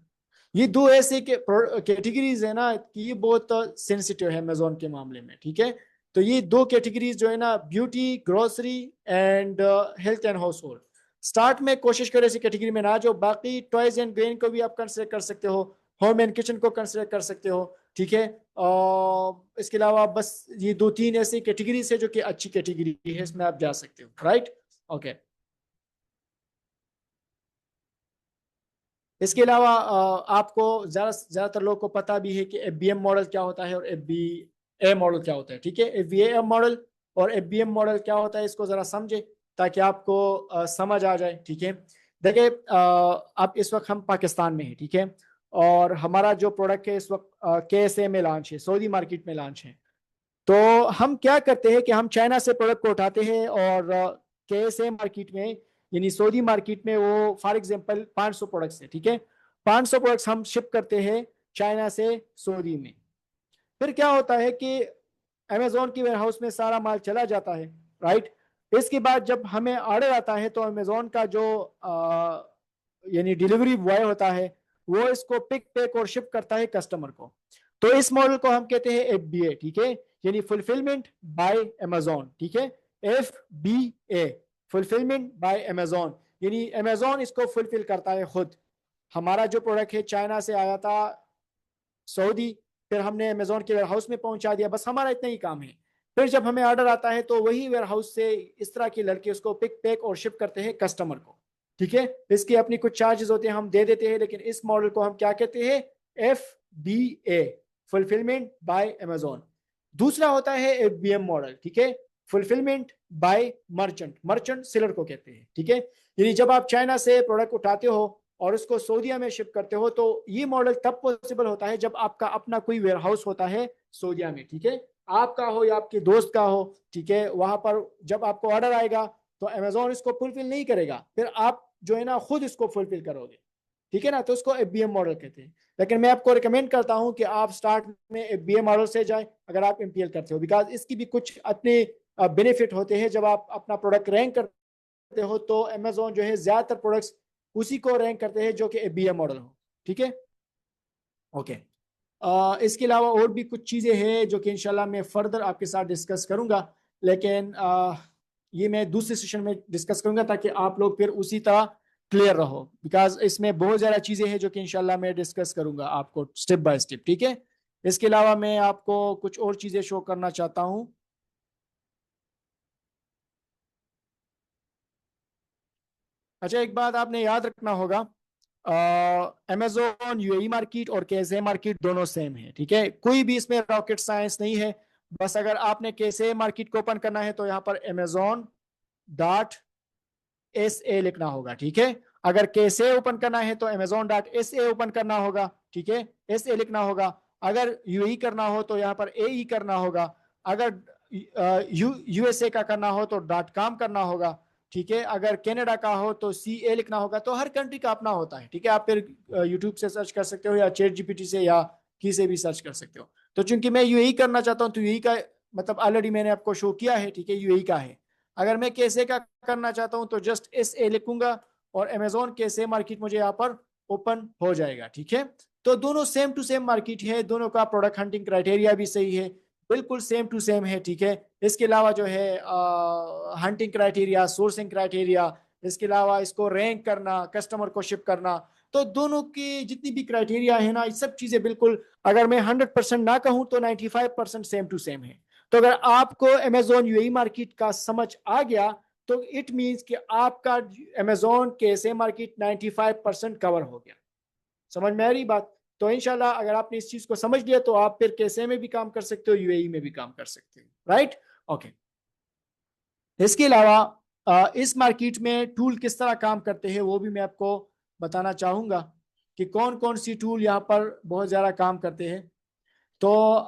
ये दो ऐसे कैटेगरीज है ना कि ये बहुत सेंसिटिव है अमेजोन के मामले में, ठीक है। तो ये दो कैटेगरीज जो है ना, beauty, grocery and health and house hold, start में कोशिश करें इसी कैटेगरी में ना जाओ। बाकी टॉयज एंड ग्रेन को भी आप कंसिडर कर सकते हो, होम एंड किचन को कंसिडर कर सकते हो, ठीक है। और इसके अलावा बस ये 2-3 ऐसी कैटेगरीज है जो कि अच्छी कैटेगरी है, इसमें आप जा सकते हो, राइट। ओके। इसके अलावा आपको ज़्यादातर लोगों को पता भी है कि एफबीएम मॉडल क्या होता है और एफबीए मॉडल क्या होता है, ठीक है। एफबीए मॉडल और एफबीएम मॉडल क्या होता है, इसको ज़रा समझे ताकि आपको समझ आ जाए, ठीक है। देखिए, अब इस वक्त हम पाकिस्तान में हैं, ठीक है। और हमारा जो प्रोडक्ट है इस वक्त केएसए में लॉन्च है, सऊदी मार्केट में लॉन्च है। तो हम क्या करते हैं कि हम चाइना से प्रोडक्ट को उठाते हैं और केएसए मार्केट में, यानी सऊदी मार्केट में, वो फॉर एग्जांपल 500 प्रोडक्ट्स है, ठीक है। 500 प्रोडक्ट्स हम शिप करते हैं चाइना से सऊदी में। फिर क्या होता है कि अमेजोन की वेयरहाउस में सारा माल चला जाता है, राइट। इसके बाद जब हमें ऑर्डर आता है तो अमेजोन का जो यानी डिलीवरी बॉय होता है, वो इसको पिक पैक और शिप करता है कस्टमर को। तो इस मॉडल को हम कहते हैं एफबीए, ठीक है, यानी फुलफिलमेंट बाय अमेजोन, ठीक है। एफबीए, फुलफिलमेंट बाय अमेजोन, यानी अमेजोन इसको फुलफिल करता है खुद। हमारा जो प्रोडक्ट है चाइना से आया था सऊदी, फिर हमने अमेजोन के वेयरहाउस में पहुंचा दिया, बस हमारा इतना ही काम है। फिर जब हमें ऑर्डर आता है तो वही वेयरहाउस से इस तरह के लड़के उसको पिक पैक और शिप करते हैं कस्टमर को, ठीक है। इसकी अपनी कुछ चार्जेस होते हैं, हम दे देते हैं, लेकिन इस मॉडल को हम क्या कहते हैं, एफबीए, फुलफिलमेंट बाय अमेजोन। दूसरा होता है एफबीएम मॉडल, ठीक है, fulfilment bye merchant, merchant seller को कहते हैं, ठीक है। यानी जब आप चाइना से प्रोडक्ट उठाते हो और उसको सऊदीया में शिप करते हो, तो ये मॉडल तब पॉसिबल होता है जब आपका अपना कोई वेयरहाउस होता है सऊदीया में, ठीक है, आपका हो या आपके दोस्त का हो, ठीक है। वहां पर जब आपको ऑर्डर आएगा तो अमेजोन इसको फुलफिल नहीं करेगा, फिर आप जो है ना खुद इसको फुलफिल करोगे, ठीक है ना। तो उसको FBM मॉडल कहते हैं। लेकिन मैं आपको रिकमेंड करता हूं कि आप स्टार्ट में FBM मॉडल से जाए अगर आप MPL करते हो, बिकॉज इसकी भी कुछ अपने बेनिफिट होते हैं। जब आप अपना प्रोडक्ट रैंक करते हो तो अमेजोन जो है ज्यादातर प्रोडक्ट्स उसी को रैंक करते हैं जो कि FBM मॉडल हो, ठीक है। ओके, इसके अलावा और भी कुछ चीज़ें हैं जो कि इंशाल्लाह मैं फर्दर आपके साथ डिस्कस करूंगा, लेकिन ये मैं दूसरे सेशन में डिस्कस करूंगा ताकि आप लोग फिर उसी तरह क्लियर रहो, बिकॉज इसमें बहुत ज़्यादा चीज़ें हैं जो कि इंशाल्लाह मैं डिस्कस करूंगा आपको स्टेप बाय स्टेप, ठीक है। इसके अलावा मैं आपको कुछ और चीज़ें शो करना चाहता हूँ। अच्छा, एक बात आपने याद रखना होगा, अमेजोन, UAE मार्केट और KSA मार्केट दोनों सेम है, ठीक है। कोई भी इसमें रॉकेट साइंस नहीं है। बस अगर आपने KSA मार्केट को ओपन करना है तो यहाँ पर amazon.sa लिखना होगा, ठीक है। अगर KSA ओपन करना है तो amazon.sa ओपन करना होगा, ठीक है, SA लिखना होगा। अगर UAE करना हो तो यहाँ पर AE करना होगा। अगर USA का करना हो तो .com करना होगा, ठीक है। अगर कनाडा का हो तो CA लिखना होगा। तो हर कंट्री का अपना होता है, ठीक है। आप फिर यूट्यूब से सर्च कर सकते हो या ChatGPT से या की से भी सर्च कर सकते हो। तो चूंकि मैं UAE करना चाहता हूँ तो UAE का मतलब ऑलरेडी मैंने आपको शो किया है, ठीक है, UAE का है। अगर मैं KSA का करना चाहता हूँ तो जस्ट SA लिखूंगा और अमेजोन KSA मार्केट मुझे यहाँ पर ओपन हो जाएगा, ठीक है। तो दोनों सेम टू सेम मार्केट है, दोनों का प्रोडक्ट हंटिंग क्राइटेरिया भी सही है, बिल्कुल सेम टू सेम है, ठीक है। इसके अलावा जो है हंटिंग क्राइटेरिया, सोर्सिंग क्राइटेरिया, इसके अलावा इसको रैंक करना, कस्टमर को शिप करना, तो दोनों की जितनी भी क्राइटेरिया है ना, ये सब चीजें बिल्कुल, अगर मैं 100% ना कहूं तो 95% सेम टू सेम है। तो अगर आपको अमेजोन UAE मार्केट का समझ आ गया तो इट मींस कि आपका अमेजोन KSA मार्केट 95% कवर हो गया। समझ में आ रही बात? तो इंशाल्लाह अगर आपने इस चीज को समझ लिया तो आप फिर KSA में भी काम कर सकते हो, UAE में भी काम कर सकते हो, राइट। ओके, इसके अलावा इस मार्केट में टूल किस तरह काम करते हैं वो भी मैं आपको बताना चाहूंगा कि कौन कौन सी टूल यहाँ पर बहुत ज्यादा काम करते हैं। तो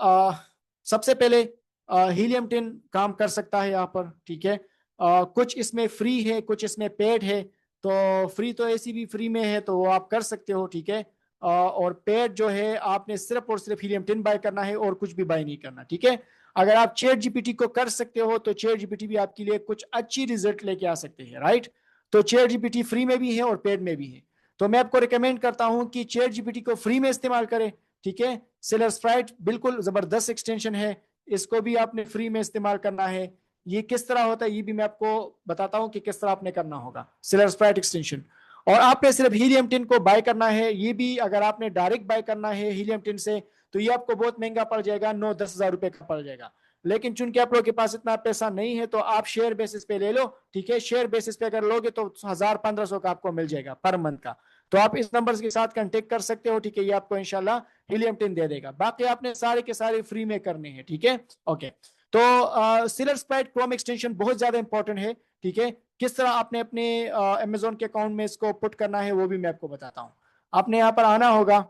सबसे पहले हीलियम 10 काम कर सकता है यहाँ पर, ठीक है। कुछ इसमें फ्री है, कुछ इसमें पेड है। तो फ्री तो ऐसी भी फ्री में है तो वो आप कर सकते हो, ठीक है। और पेड जो है आपने सिर्फ और सिर्फ हीलियम 10 बाय करना है और कुछ भी बाय नहीं करना, ठीक है। अगर आप ChatGPT को कर सकते हो तो ChatGPT भी आपके लिए कुछ अच्छी रिजल्ट लेके आ सकते हैं, राइट। तो ChatGPT फ्री में भी है और पेड में भी है। तो मैं आपको रिकमेंड करता हूं कि ChatGPT को फ्री में इस्तेमाल करें, ठीक है। सेलर स्प्राइट बिल्कुल जबरदस्त एक्सटेंशन है, इसको भी आपने फ्री में इस्तेमाल करना है। ये किस तरह होता है ये भी मैं आपको बताता हूं कि किस तरह आपने करना होगा सेलर स्प्राइट एक्सटेंशन। और आपने सिर्फ हीलियम 10 को बाय करना है। ये भी अगर आपने डायरेक्ट बाय करना है हीलियम 10 से तो ये आपको बहुत महंगा पड़ जाएगा, 9-10 हजार रुपए का पड़ जाएगा। लेकिन चूंकि आप लोगों के पास इतना पैसा नहीं है तो आप शेयर बेसिस पे ले लो, ठीक है। शेयर बेसिस पे अगर लोगे तो 1000-1500 का आपको मिल जाएगा पर मंथ का। तो आप इस नंबर के साथ कांटेक्ट कर सकते हो, ठीक है। ये आपको इंशाल्लाह हीलियम 10 दे देगा। बाकी आपने सारे के सारे फ्री में करने हैं, ठीक है। ओके, तो सेलर स्प्राइट क्रोम एक्सटेंशन बहुत ज्यादा इंपॉर्टेंट है, ठीक है। किस तरह आपने अपने अमेजोन के अकाउंट में इसको पुट करना है वो भी मैं आपको बताता हूं। आपने यहाँ पर आना होगा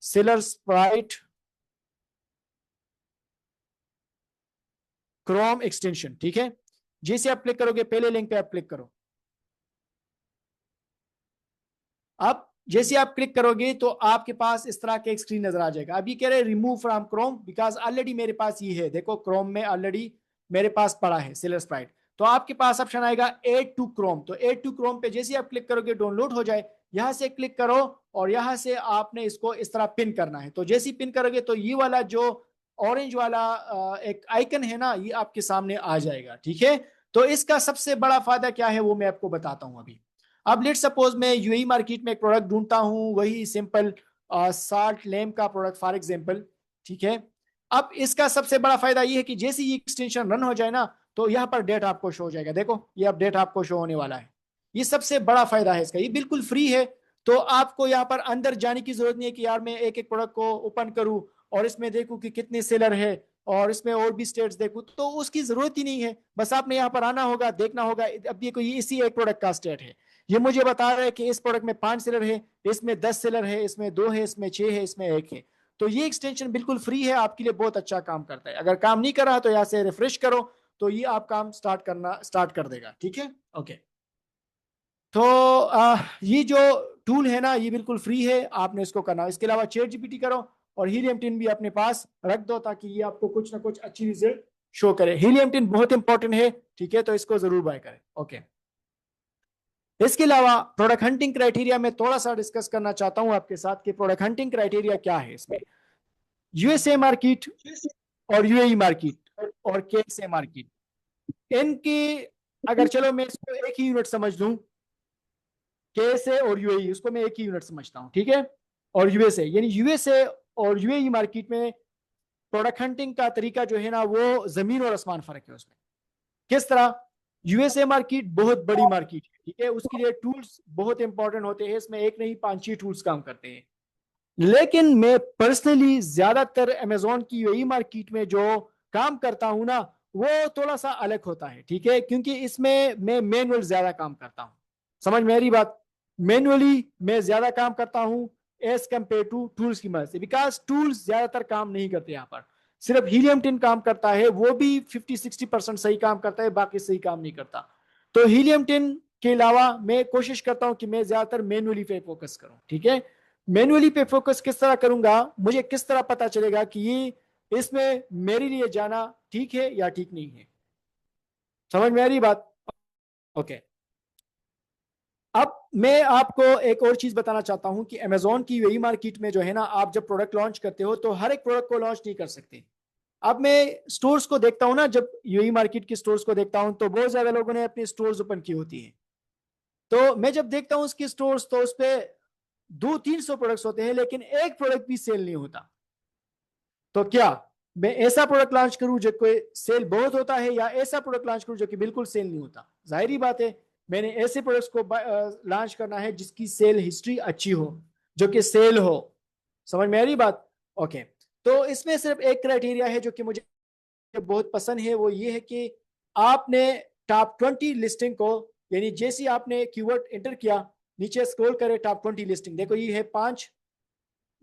सेलर स्प्राइट क्रोम एक्सटेंशन, ठीक है। जैसे आप क्लिक करोगे पहले लिंक पे आप क्लिक करो। अब जैसे आप क्लिक करोगे तो आपके पास इस तरह का एक स्क्रीन नजर आ जाएगा। अब ये कह रहे हैं remove from Chrome, because already मेरे पास ये है, देखो क्रोम में ऑलरेडी मेरे पास पड़ा है सेलर स्प्राइट। तो आपके पास ऑप्शन आएगा एड टू क्रोम। तो एड टू क्रोम पे जैसे आप क्लिक करोगे डाउनलोड हो जाए, यहां से क्लिक करो और यहां से आपने इसको इस तरह पिन करना है। तो जैसे ही पिन करोगे तो ये वाला जो ऑरेंज वाला एक आइकन है ना, ये आपके सामने आ जाएगा, ठीक है। तो इसका सबसे बड़ा फायदा क्या है वो मैं आपको बताता हूं अभी। अब लेट सपोज मैं UAE मार्केट में एक प्रोडक्ट ढूंढता हूं, वही सिंपल साल्ट लैम्प का प्रोडक्ट फॉर एग्जांपल, ठीक है। अब इसका सबसे बड़ा फायदा ये है कि जैसे ये एक्सटेंशन रन हो जाए ना तो यहाँ पर डेट आपको शो हो जाएगा। देखो ये अब डेट आपको शो होने वाला है। ये सबसे बड़ा फायदा है इसका, ये बिल्कुल फ्री है। तो आपको यहाँ पर अंदर जाने की जरूरत नहीं है कि यार मैं एक एक प्रोडक्ट को ओपन करूं और इसमें देखूं कि कितने सेलर है और इसमें और भी स्टेट्स देखूं, तो उसकी जरूरत ही नहीं है। बस आपने यहाँ पर आना होगा, देखना होगा। अब ये कोई इसी एक प्रोडक्ट का स्टेट है, ये मुझे बता रहा है कि इस प्रोडक्ट में 5 सेलर है, इसमें 10 सेलर है, इसमें 2 है, इसमें 6 है, इसमें 1 है। तो ये एक्सटेंशन बिल्कुल फ्री है, आपके लिए बहुत अच्छा काम करता है। अगर काम नहीं कर रहा तो यहाँ से रिफ्रेश करो तो ये आप काम स्टार्ट कर देगा। ठीक है, ओके। तो ये जो टूल है ना, ये बिल्कुल फ्री है, आपने इसको करना। इसके अलावा चैट जीपीटी करो और हीलियम टिन भी अपने पास रख दो ताकि ये आपको कुछ ना कुछ अच्छी रिजल्ट शो करे। हीलियम टिन बहुत इंपॉर्टेंट है, ठीक है, तो इसको जरूर बाय करें। ओके, इसके अलावा प्रोडक्ट हंटिंग क्राइटेरिया में थोड़ा सा डिस्कस करना चाहता हूं आपके साथ कि प्रोडक्ट हंटिंग क्राइटेरिया क्या है इसमें। यूएसए मार्केट और यूएई मार्केट और केएसए मार्केट, इनकी अगर चलो मैं इसको एक ही यूनिट समझ लूं, केएसए और यूएई, उसको मैं एक ही यूनिट समझता हूं, ठीक है। और यूएसए, यानी यूएसए और यूएई मार्केट में प्रोडक्ट हंटिंग का तरीका जो है ना, वो जमीन और आसमान फर्क है उसमें। किस तरह? यूएसए मार्केट बहुत बड़ी मार्केट है, ठीक है, उसके लिए टूल्स बहुत इंपॉर्टेंट होते हैं, इसमें एक नहीं 5-6 टूल्स काम करते हैं। लेकिन मैं पर्सनली ज्यादातर अमेजोन की यूएई मार्केट में जो काम करता हूं ना, वो थोड़ा सा अलग होता है, ठीक है, क्योंकि इसमें मैं मैनुअल ज्यादा काम करता हूं। समझ मेरी बात? मैनुअली मैं ज्यादा काम करता हूं एज कंपेयर टू टूल्स की मदद से, बिकॉज टूल्स ज्यादातर काम नहीं करते। यहाँ पर सिर्फ हीलियम टिन काम करता है, वो भी 50-60% सही काम करता है, बाकी सही काम नहीं करता। तो हीलियम टिन के अलावा मैं कोशिश करता हूं कि मैं ज्यादातर मैनुअली पे फोकस करूं, ठीक है। मैनुअली पे फोकस किस तरह करूंगा, मुझे किस तरह पता चलेगा कि ये इसमें मेरे लिए जाना ठीक है या ठीक नहीं है? समझ में आ रही बात? ओके, अब मैं आपको एक और चीज बताना चाहता हूं कि अमेजोन की यूएई मार्केट में जो है ना, आप जब प्रोडक्ट लॉन्च करते हो तो हर एक प्रोडक्ट को लॉन्च नहीं कर सकते। अब मैं स्टोर्स को देखता हूं ना, जब यूएई मार्केट के स्टोर्स को देखता हूं तो बहुत ज्यादा लोगों ने अपने स्टोर्स ओपन की होती है। तो मैं जब देखता हूं उसके स्टोर्स, तो उस पर 200-300 प्रोडक्ट्स होते हैं, लेकिन एक प्रोडक्ट भी सेल नहीं होता। तो क्या मैं ऐसा प्रोडक्ट लॉन्च करूं जो कोई सेल बहुत होता है, या ऐसा प्रोडक्ट लॉन्च करूं जो कि बिल्कुल सेल नहीं होता? जाहिर ही बात है, मैंने ऐसे प्रोडक्ट्स को लॉन्च करना है जिसकी सेल हिस्ट्री अच्छी हो, जो कि सेल हो। समझ में आ रही बात? ओके, तो इसमें सिर्फ एक क्राइटेरिया है जो कि मुझे बहुत पसंद है, वो ये है कि आपने टॉप 20 लिस्टिंग को, यानी जैसे आपने कीवर्ड एंटर किया, नीचे स्क्रॉल करें, टॉप 20 लिस्टिंग देखो, ये है 5,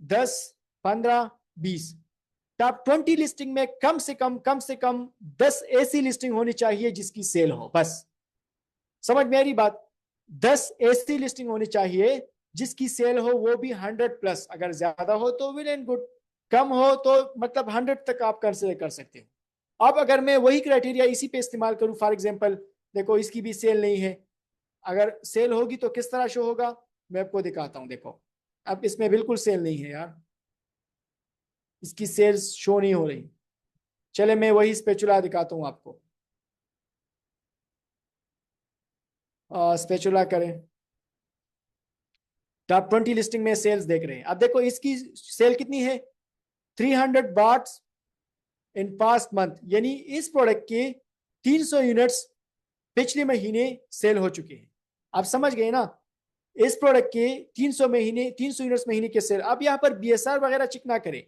10, 15, 20। टॉप 20 लिस्टिंग में कम से कम 10 ऐसी लिस्टिंग होनी चाहिए जिसकी सेल हो, बस। समझ में आ रही बात? 10 ऐसी लिस्टिंग होनी चाहिए जिसकी सेल हो, वो भी 100+। अगर ज्यादा हो तो विल एंड गुड, कम हो तो मतलब 100 तक आप कंसिडर कर सकते हो। अब अगर मैं वही क्राइटेरिया इसी पे इस्तेमाल करूं, फॉर एग्जांपल देखो इसकी भी सेल नहीं है, अगर सेल होगी तो किस तरह शो होगा, मैं आपको दिखाता हूं। देखो अब इसमें बिल्कुल सेल नहीं है यार, इसकी सेल्स शो नहीं हो रही। चले मैं वही स्पेचुला दिखाता हूं आपको। स्पेचुला करें, टॉप 20 लिस्टिंग में सेल्स देख रहे हैं। अब देखो इसकी सेल कितनी है, 300 बाट्स इन पास्ट मंथ, यानी इस प्रोडक्ट के 300 यूनिट्स पिछले महीने सेल हो चुके हैं। आप समझ गए ना, इस प्रोडक्ट के 300 यूनिट्स महीने के सेल। अब यहाँ पर बीएसआर वगैरह चेक ना करें,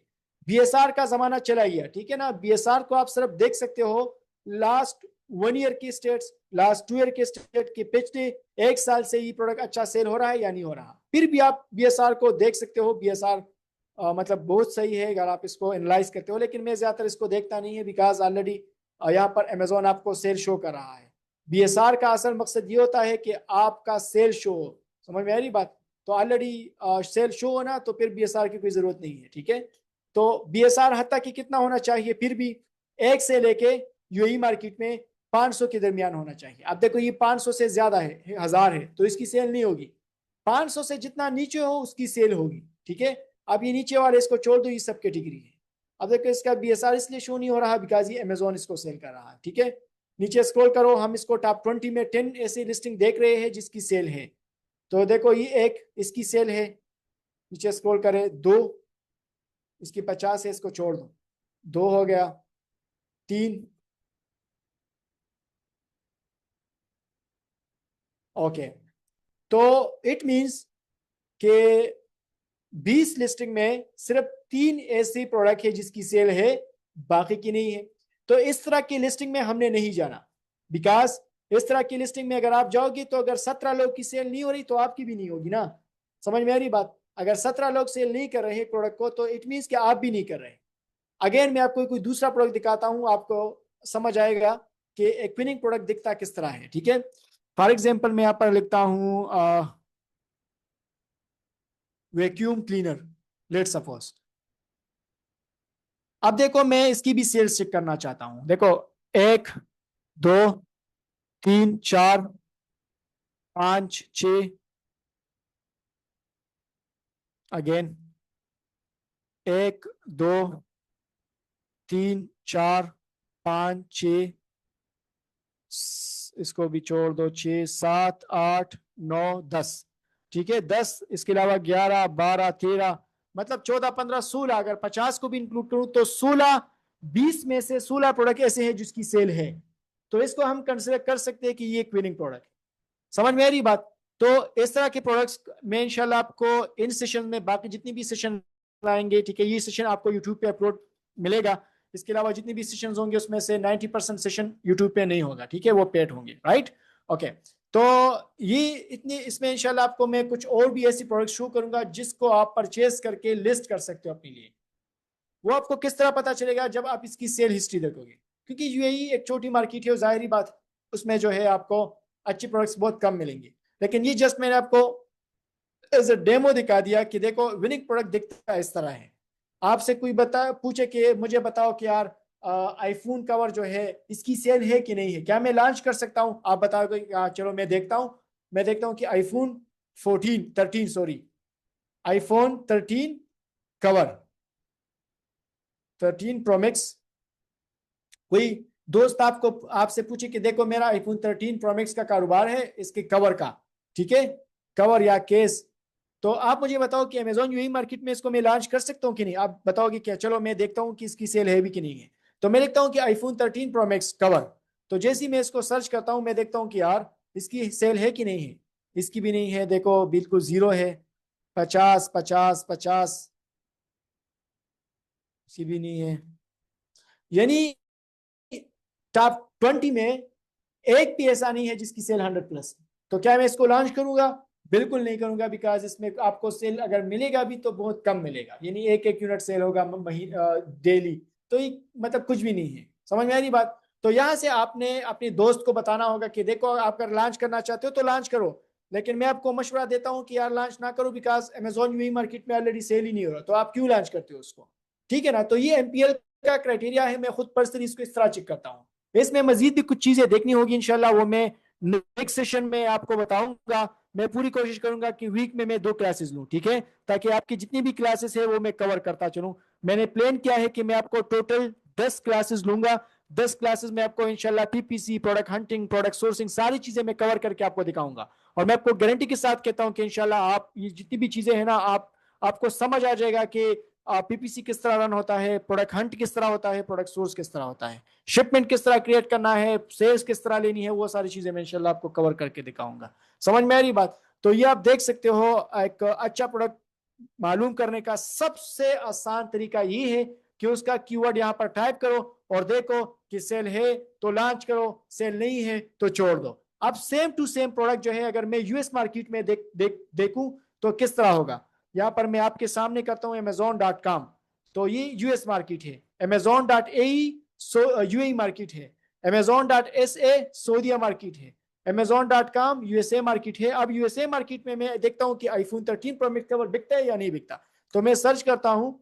बीएसआर का जमाना चला गया, ठीक है ना। बीएसआर को आप सिर्फ देख सकते हो लास्ट 1 ईयर की स्टेट्स, लास्ट 2 ईयर के स्टेट के पिछले 1 साल से ये प्रोडक्ट अच्छा सेल हो रहा है या नहीं हो रहा, फिर भी आप बीएसआर को देख सकते हो। बीएसआर मतलब बहुत सही है अगर आप इसको एनालाइज करते हो, लेकिन मैं ज्यादातर इसको देखता नहीं है, बिकॉज ऑलरेडी यहाँ पर अमेजोन आपको सेल शो कर रहा है। बीएसआर का असल मकसद ये होता है कि आपका सेल शो हो। समझ में आ रही बात? तो ऑलरेडी सेल शो होना, तो फिर बीएसआर की कोई जरूरत नहीं है, ठीक है। तो बीएसआर हत्ता कि कितना होना चाहिए, फिर भी 1 से लेके यूएई मार्केट में 500 के दरमियान होना चाहिए। अब देखो ये 500 से ज्यादा है, 1000 है, तो इसकी सेल नहीं होगी। 500 से जितना नीचे हो उसकी सेल होगी, ठीक है। अब ये नीचे वाले इसको छोड़ दो, ये सब कैटेगरी है। अब देखो इसका बीएसआर इसलिए शो नहीं हो रहा बिकॉज ये अमेजोन इसको सेल कर रहा है, ठीक है। नीचे स्क्रॉल करो, हम इसको टॉप 20 में 10 ऐसी लिस्टिंग देख रहे हैं जिसकी सेल है। तो देखो ये एक इसकी सेल है, नीचे स्क्रॉल करें, 2, इसकी 50 है, इसको छोड़ दो, 2 हो गया, 3, ओके। तो इट मींस के 20 लिस्टिंग में सिर्फ 3 ऐसी प्रोडक्ट है जिसकी सेल है, बाकी की नहीं है। तो इस तरह की लिस्टिंग में हमने नहीं जाना, बिकॉज इस तरह की लिस्टिंग में अगर आप जाओगे तो अगर 17 लोग की सेल नहीं हो रही तो आपकी भी नहीं होगी ना। समझ में आ रही बात? अगर 17 लोग सेल नहीं कर रहे प्रोडक्ट को, तो इट मीन्स कि आप भी नहीं कर रहे। अगेन मैं आपको कोई दूसरा प्रोडक्ट दिखाता हूं, आपको समझ आएगा कि एक विनिंग प्रोडक्ट दिखता किस तरह है। ठीक है, फॉर एग्जाम्पल मैं यहाँ पर लिखता हूँ वैक्यूम क्लीनर, लेट सपोज। अब देखो मैं इसकी भी सेल्स चेक करना चाहता हूं। देखो 1 2 3 4 5 6, अगेन 1 2 3 4 5 6, इसको भी छोड़ दो, 6 7 8 9 10। ठीक है, 10, इसके अलावा 11 12 13, मतलब 14 15 16, अगर 50 को भी इंक्लूड करूं तो 16 20 में से 16 प्रोडक्ट ऐसे हैं जिसकी सेल है। तो इसको हम कंसिडर कर सकते हैं कि ये एक विनिंग प्रोडक्ट है। समझ में आ रही बात? तो इस तरह के प्रोडक्ट्स में इंशाल्लाह आपको इन सेशन में, बाकी जितनी भी सेशन आएंगे, ठीक है, ये सेशन आपको यूट्यूब पे अपलोड मिलेगा। इसके अलावा जितनी भी सेशन होंगे उसमें से 90% सेशन यूट्यूब पे नहीं होगा, ठीक है, वो पेड होंगे, राइट? ओके, तो ये इतनी, इसमें इंशाल्लाह आपको मैं कुछ और भी ऐसी प्रोडक्ट शो करूंगा जिसको आप परचेज करके लिस्ट कर सकते हो अपने लिए। वो आपको किस तरह पता चलेगा? जब आप इसकी सेल हिस्ट्री देखोगे, क्योंकि यूएई एक छोटी मार्केट है, जाहिर बात उसमें जो है आपको अच्छी प्रोडक्ट्स बहुत कम मिलेंगी। लेकिन ये जस्ट मैंने आपको एज अ डेमो दिखा दिया कि देखो विनिंग प्रोडक्ट दिखता है इस तरह है। आपसे कोई पूछे कि मुझे बताओ कि यार आईफोन कवर जो है इसकी सेल है कि नहीं है, क्या मैं लॉन्च कर सकता हूं? आप बताओगे चलो मैं देखता हूं। मैं देखता हूं कि iPhone 13 sorry, iPhone 13 cover, 13 pro max. कोई दोस्त आपको आपसे पूछे कि देखो मेरा आईफोन 13 प्रो मैक्स का कारोबार है, इसके कवर का, ठीक है, कवर या केस, तो आप मुझे बताओ कि अमेजोन यूएई मार्केट में इसको मैं लॉन्च कर सकता हूँ कि नहीं? आप बताओगे क्या, चलो मैं देखता हूँ कि इसकी सेल है भी कि नहीं है। तो मैं लिखता हूँ कि आईफोन 13 प्रो मैक्स कवर। तो जैसे ही मैं इसको सर्च करता हूँ मैं देखता हूँ कि यार इसकी सेल है कि नहीं है। इसकी भी नहीं है, देखो बिल्कुल जीरो है। 50 50 50, इसकी भी नहीं है। यानी टॉप 20 में एक भी ऐसा नहीं है जिसकी सेल 100+। तो क्या मैं इसको लॉन्च करूंगा? बिल्कुल नहीं करूंगा, बिकॉज इसमें आपको सेल अगर मिलेगा भी तो बहुत कम मिलेगा, यानी एक एक यूनिट सेल होगा डेली। तो ये मतलब कुछ भी नहीं है। समझ में आ रही बात? तो यहां से आपने अपने दोस्त को बताना होगा कि देखो आप अगर लॉन्च करना चाहते हो तो लॉन्च करो, लेकिन मैं आपको मशवरा देता हूं कि यार लॉन्च ना करो, बिकॉज अमेजोन यूई मार्केट में ऑलरेडी सेल ही नहीं हो रहा, तो आप क्यों लॉन्च करते हो उसको? ठीक है ना? तो ये एमपीएल का क्राइटेरिया है। मैं खुद पर्सनली इसको इस तरह चेक करता हूँ। इसमें मजीद भी कुछ चीजें देखनी होगी इंशाल्लाह, वो मैं नेक्स्ट सेशन में आपको बताऊंगा। मैं पूरी कोशिश करूंगा कि वीक में मैं 2 क्लासेस लूं, ठीक है, ताकि आपकी जितनी भी क्लासेस है वो मैं कवर करता चलूं। मैंने प्लान किया है कि मैं आपको टोटल 10 क्लासेस लूंगा। 10 क्लासेस में आपको इंशाल्लाह PPC, product hunting, product sourcing, सारी चीजें मैं कवर करके आपको दिखाऊंगा। और मैं आपको गारंटी के साथ कहता हूं कि इंशाल्लाह आप ये जितनी भी चीजें हैं ना, आपको समझ आ जाएगा कि पीपीसी किस तरह रन होता है, प्रोडक्ट हंट किस तरह होता है, प्रोडक्ट सोर्स किस तरह होता है, शिपमेंट किस तरह क्रिएट करना है, सेल्स किस तरह लेनी है, वो सारी चीजें मैं इंशाल्लाह आपको कवर करके दिखाऊंगा। समझ में आ रही बात? तो ये आप देख सकते हो, एक अच्छा प्रोडक्ट मालूम करने का सबसे आसान तरीका ये है कि उसका कीवर्ड यहां पर टाइप करो और देखो कि सेल है तो लॉन्च करो, सेल नहीं है तो छोड़ दो। अब सेम टू सेम प्रोडक्ट जो है अगर मैं यूएस मार्केट में देखूं तो किस तरह होगा। यहां पर मैं आपके सामने करता हूं Amazon.com, तो ये यूएस मार्केट है। Amazon.ae यूएई मार्केट है। Amazon.sa सऊदीया मार्केट है। Amazon.com यूएसए मार्केट है। अब यूएसए मार्केट में मैं देखता हूं कि आईफोन 13 प्रो मैक्स कवर बिकता है या नहीं बिकता। तो मैं सर्च करता हूं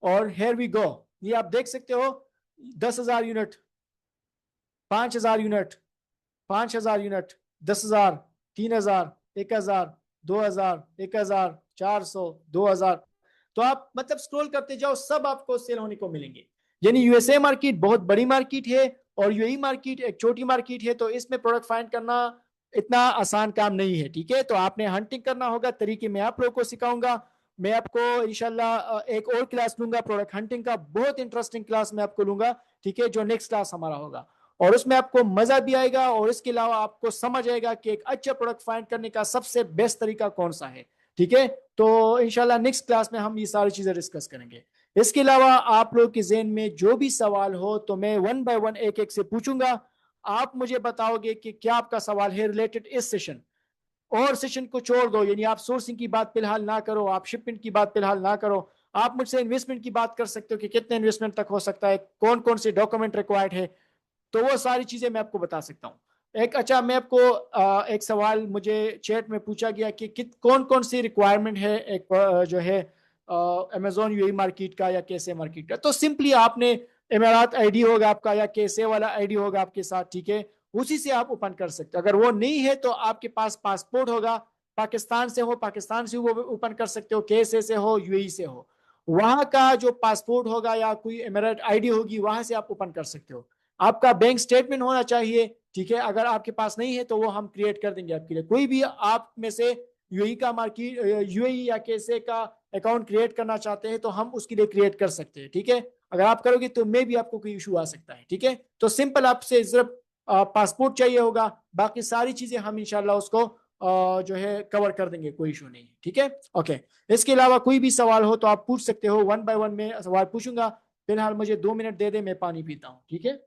और हेयर वी गो। ये आप देख सकते हो 10,000 यूनिट, 5,000 यूनिट, 5,000 यूनिट, 10,000, 3,000, 1,000, 2,000, 1,000, 400, 2,000। तो आप मतलब स्क्रॉल करते जाओ, सब आपको सेल होने को मिलेंगे। यानी यूएसए मार्केट बहुत बड़ी मार्केट है और यूएई मार्केट एक छोटी मार्केट है, तो इसमें प्रोडक्ट फाइंड करना इतना आसान काम नहीं है। ठीक है, तो आपने हंटिंग करना होगा, तरीके मैं आप लोगों को सिखाऊंगा। मैं आपको इंशाल्लाह एक और क्लास लूंगा प्रोडक्ट हंटिंग का, बहुत इंटरेस्टिंग क्लास मैं आपको लूंगा, ठीक है, जो नेक्स्ट क्लास हमारा होगा। और उसमें आपको मजा भी आएगा और इसके अलावा आपको समझ आएगा कि एक अच्छा प्रोडक्ट फाइंड करने का सबसे बेस्ट तरीका कौन सा है। ठीक है, तो इंशाल्लाह नेक्स्ट क्लास में हम ये सारी चीजें डिस्कस करेंगे। इसके अलावा आप लोग के जहन में जो भी सवाल हो तो मैं वन बाय वन एक एक से पूछूंगा। आप मुझे बताओगे कि क्या आपका सवाल है रिलेटेड इस सेशन, और सेशन को छोड़ दो, यानी आप सोर्सिंग की बात फिलहाल ना करो, आप शिपमेंट की बात फिलहाल ना करो। आप मुझसे इन्वेस्टमेंट की बात कर सकते हो कि कितने इन्वेस्टमेंट तक हो सकता है, कौन कौन से डॉक्यूमेंट रिक्वायर्ड है, तो वो सारी चीजें मैं आपको बता सकता हूँ। एक अच्छा, मैं आपको एक सवाल मुझे चैट में पूछा गया कि कौन कौन सी रिक्वायरमेंट है एक जो है अमेजोन यूएई मार्केट का या कैसे मार्केट का। तो सिंपली आपने इमारात आईडी होगा आपका या कैसे वाला आईडी होगा आपके साथ, ठीक है, उसी से आप ओपन कर सकते हो। अगर वो नहीं है तो आपके पास पासपोर्ट होगा, पाकिस्तान से हो पाकिस्तान से वो ओपन कर सकते हो, कैसे से हो यूएई से हो, वहां का जो पासपोर्ट होगा या कोई इमारत आईडी होगी वहां से आप ओपन कर सकते हो। आपका बैंक स्टेटमेंट होना चाहिए, ठीक है। अगर आपके पास नहीं है तो वो हम क्रिएट कर देंगे आपके लिए। कोई भी आप में से यूएई का मार्केट, यूएई या कैसे का अकाउंट क्रिएट करना चाहते हैं तो हम उसके लिए क्रिएट कर सकते हैं, ठीक है। अगर आप करोगे तो मे भी आपको कोई इशू आ सकता है, ठीक है। तो सिंपल आपसे सिर्फ पासपोर्ट चाहिए होगा, बाकी सारी चीजें हम इंशाल्लाह उसको जो है कवर कर देंगे, कोई इशू नहीं है, ठीक है। ओके, इसके अलावा कोई भी सवाल हो तो आप पूछ सकते हो, वन बाय वन में सवाल पूछूंगा। फिलहाल मुझे 2 मिनट दे दे, मैं पानी पीता हूँ, ठीक है।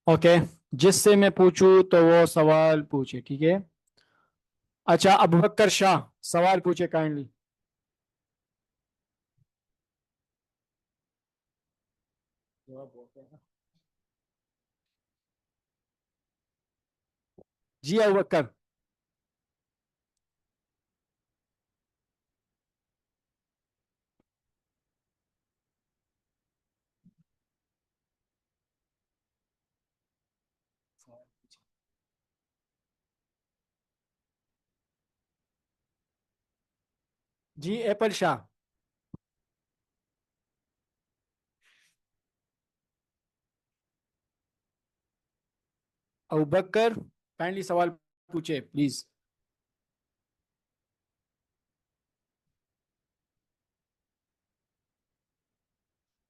ओके, जिससे मैं पूछूं तो वो सवाल पूछे, ठीक है। अच्छा, अबू बकर शाह सवाल पूछे काइंडली। जी अबू बकर। जी एप्पल शाह। अबू बकर, काइंडली सवाल पूछे प्लीज।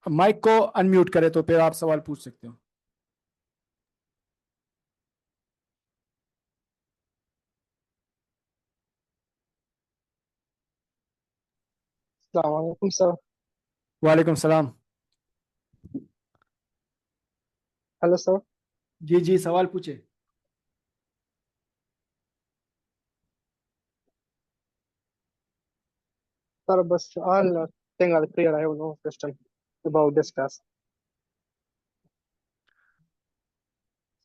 माइक को अनम्यूट करें तो फिर आप सवाल पूछ सकते हो। अस्सलाम सर। वालेकुम सलाम। Hello sir. जी जी, सवाल पूछे। सर बस all thing are clear. I have no question about this class.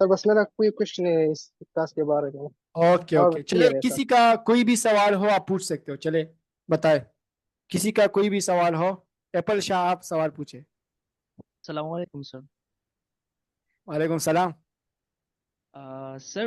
Sir बस मेरा कोई क्वेश्चन है इस क्लास के बारे में ओके और ओके, चले, क्लियर है सर। किसी का कोई भी सवाल हो आप पूछ सकते हो, चले बताए। किसी का कोई भी सवाल हो। एप्पल शाह, आप सवाल पूछे। सलाम वालेकुम सर। वालेकुम सलाम। सर,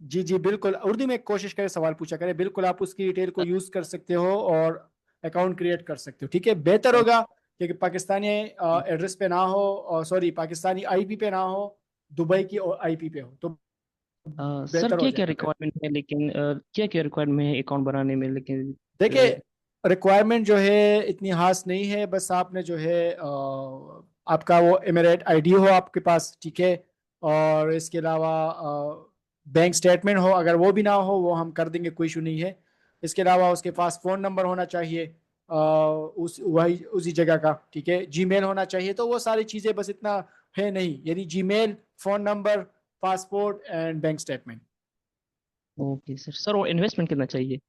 जी जी बिल्कुल, उर्दू में कोशिश करें, सवाल पूछा करें। बिल्कुल आप उसकी डिटेल को यूज कर सकते हो और अकाउंट क्रिएट कर सकते हो। ठीक है, बेहतर होगा कि पाकिस्तानी एड्रेस पे ना हो, और सॉरी पाकिस्तानी आईपी पे ना हो, दुबई की आईपी पे हो तो सर बेहतर हो क्या क्या जाएगा फिर। रिक्वायरमेंट है, लेकिन क्या क्या रिक्वायरमेंट है अकाउंट बनाने में, लेकिन देखिए, रिक्वायरमेंट जो है इतनी खास नहीं है, बस आपने जो है आपका वो एमिरेट आईडी हो आपके पास, ठीक है। और इसके अलावा बैंक स्टेटमेंट हो, अगर वो भी ना हो वो हम कर देंगे, कोई इशू नहीं है। इसके अलावा उसके पास फ़ोन नंबर होना चाहिए, उस वही उसी जगह का, ठीक है। जीमेल होना चाहिए, तो वो सारी चीज़ें, बस इतना है नहीं, यानी Gmail, phone number, passport and bank statement. Okay sir. Sir वो इन्वेस्टमेंट कितना चाहिए?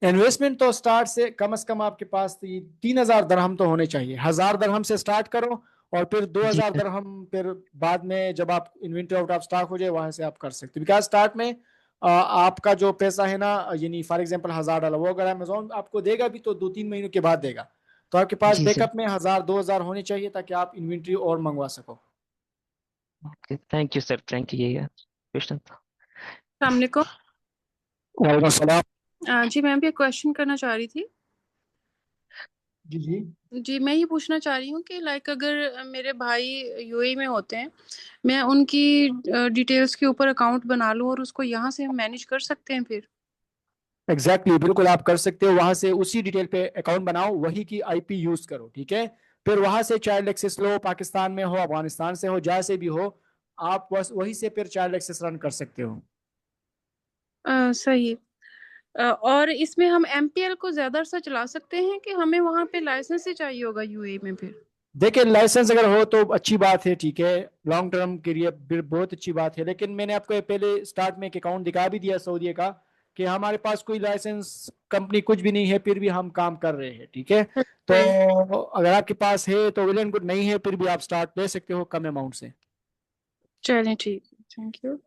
इन्वेस्टमेंट तो स्टार्ट से कम आपके पास 3,000 दरहम तो होने चाहिए। 1,000 दरहम से स्टार्ट करो, और फिर दो जी हजार सर। दरहम फिर बाद में जब आप इन्वेंटरी आउट ऑफ स्टॉक हो जाए वहां से आप कर सकते हो। बिकॉज स्टार्ट में आपका जो पैसा है ना, यानी फॉर एग्जांपल $1,000, वो अगर अमेजोन आपको देगा भी तो 2-3 महीनों के बाद देगा। तो आपके पास जी सर। बैकअप में 1,000-2,000 होने चाहिए ताकि आप इन्वेंट्री और मंगवा सको। Okay, thank you sir, thank you. ये क्वेश्चन था। अस्सलाम वालेकुम। वालेकुम सलाम। जी मैं भी एक क्वेश्चन करना चाह रही थी। जी जी जी मैं ये पूछना चाह रही हूँ कि लाइक अगर मेरे भाई यूएई में होते हैं, मैं उनकी डिटेल्स के ऊपर अकाउंट बना लूँ और उसको यहाँ से हम मैनेज कर सकते हैं फिर? एग्जैक्टली, बिल्कुल आप कर सकते हो। वहां से उसी डिटेल पे अकाउंट बनाओ, वही की आईपी यूज करो, ठीक है। फिर वहां से चाइल्ड एक्सेस लो, पाकिस्तान में हो, अफगानिस्तान से हो, जहाँ से भी हो, आप बस वही से फिर चाइल्ड एक्सेस रन कर सकते हो। सही। और इसमें हम एमपीएल को ज्यादा अरसा चला सकते हैं कि हमें वहाँ पे लाइसेंस ही चाहिए होगा यूएई में फिर? देखिए, लाइसेंस अगर हो तो अच्छी बात है, ठीक है, लॉन्ग टर्म के लिए फिर बहुत अच्छी बात है। लेकिन मैंने आपको ये पहले स्टार्ट में एक अकाउंट दिखा भी दिया सऊदी का, कि हमारे पास कोई लाइसेंस कंपनी कुछ भी नहीं है, फिर भी हम काम कर रहे हैं, ठीक है। तो अगर आपके पास है तो वेल एंड गुड, नहीं है फिर भी आप स्टार्ट ले सकते हो कम अमाउंट से। चलें, ठीक है, थैंक यू।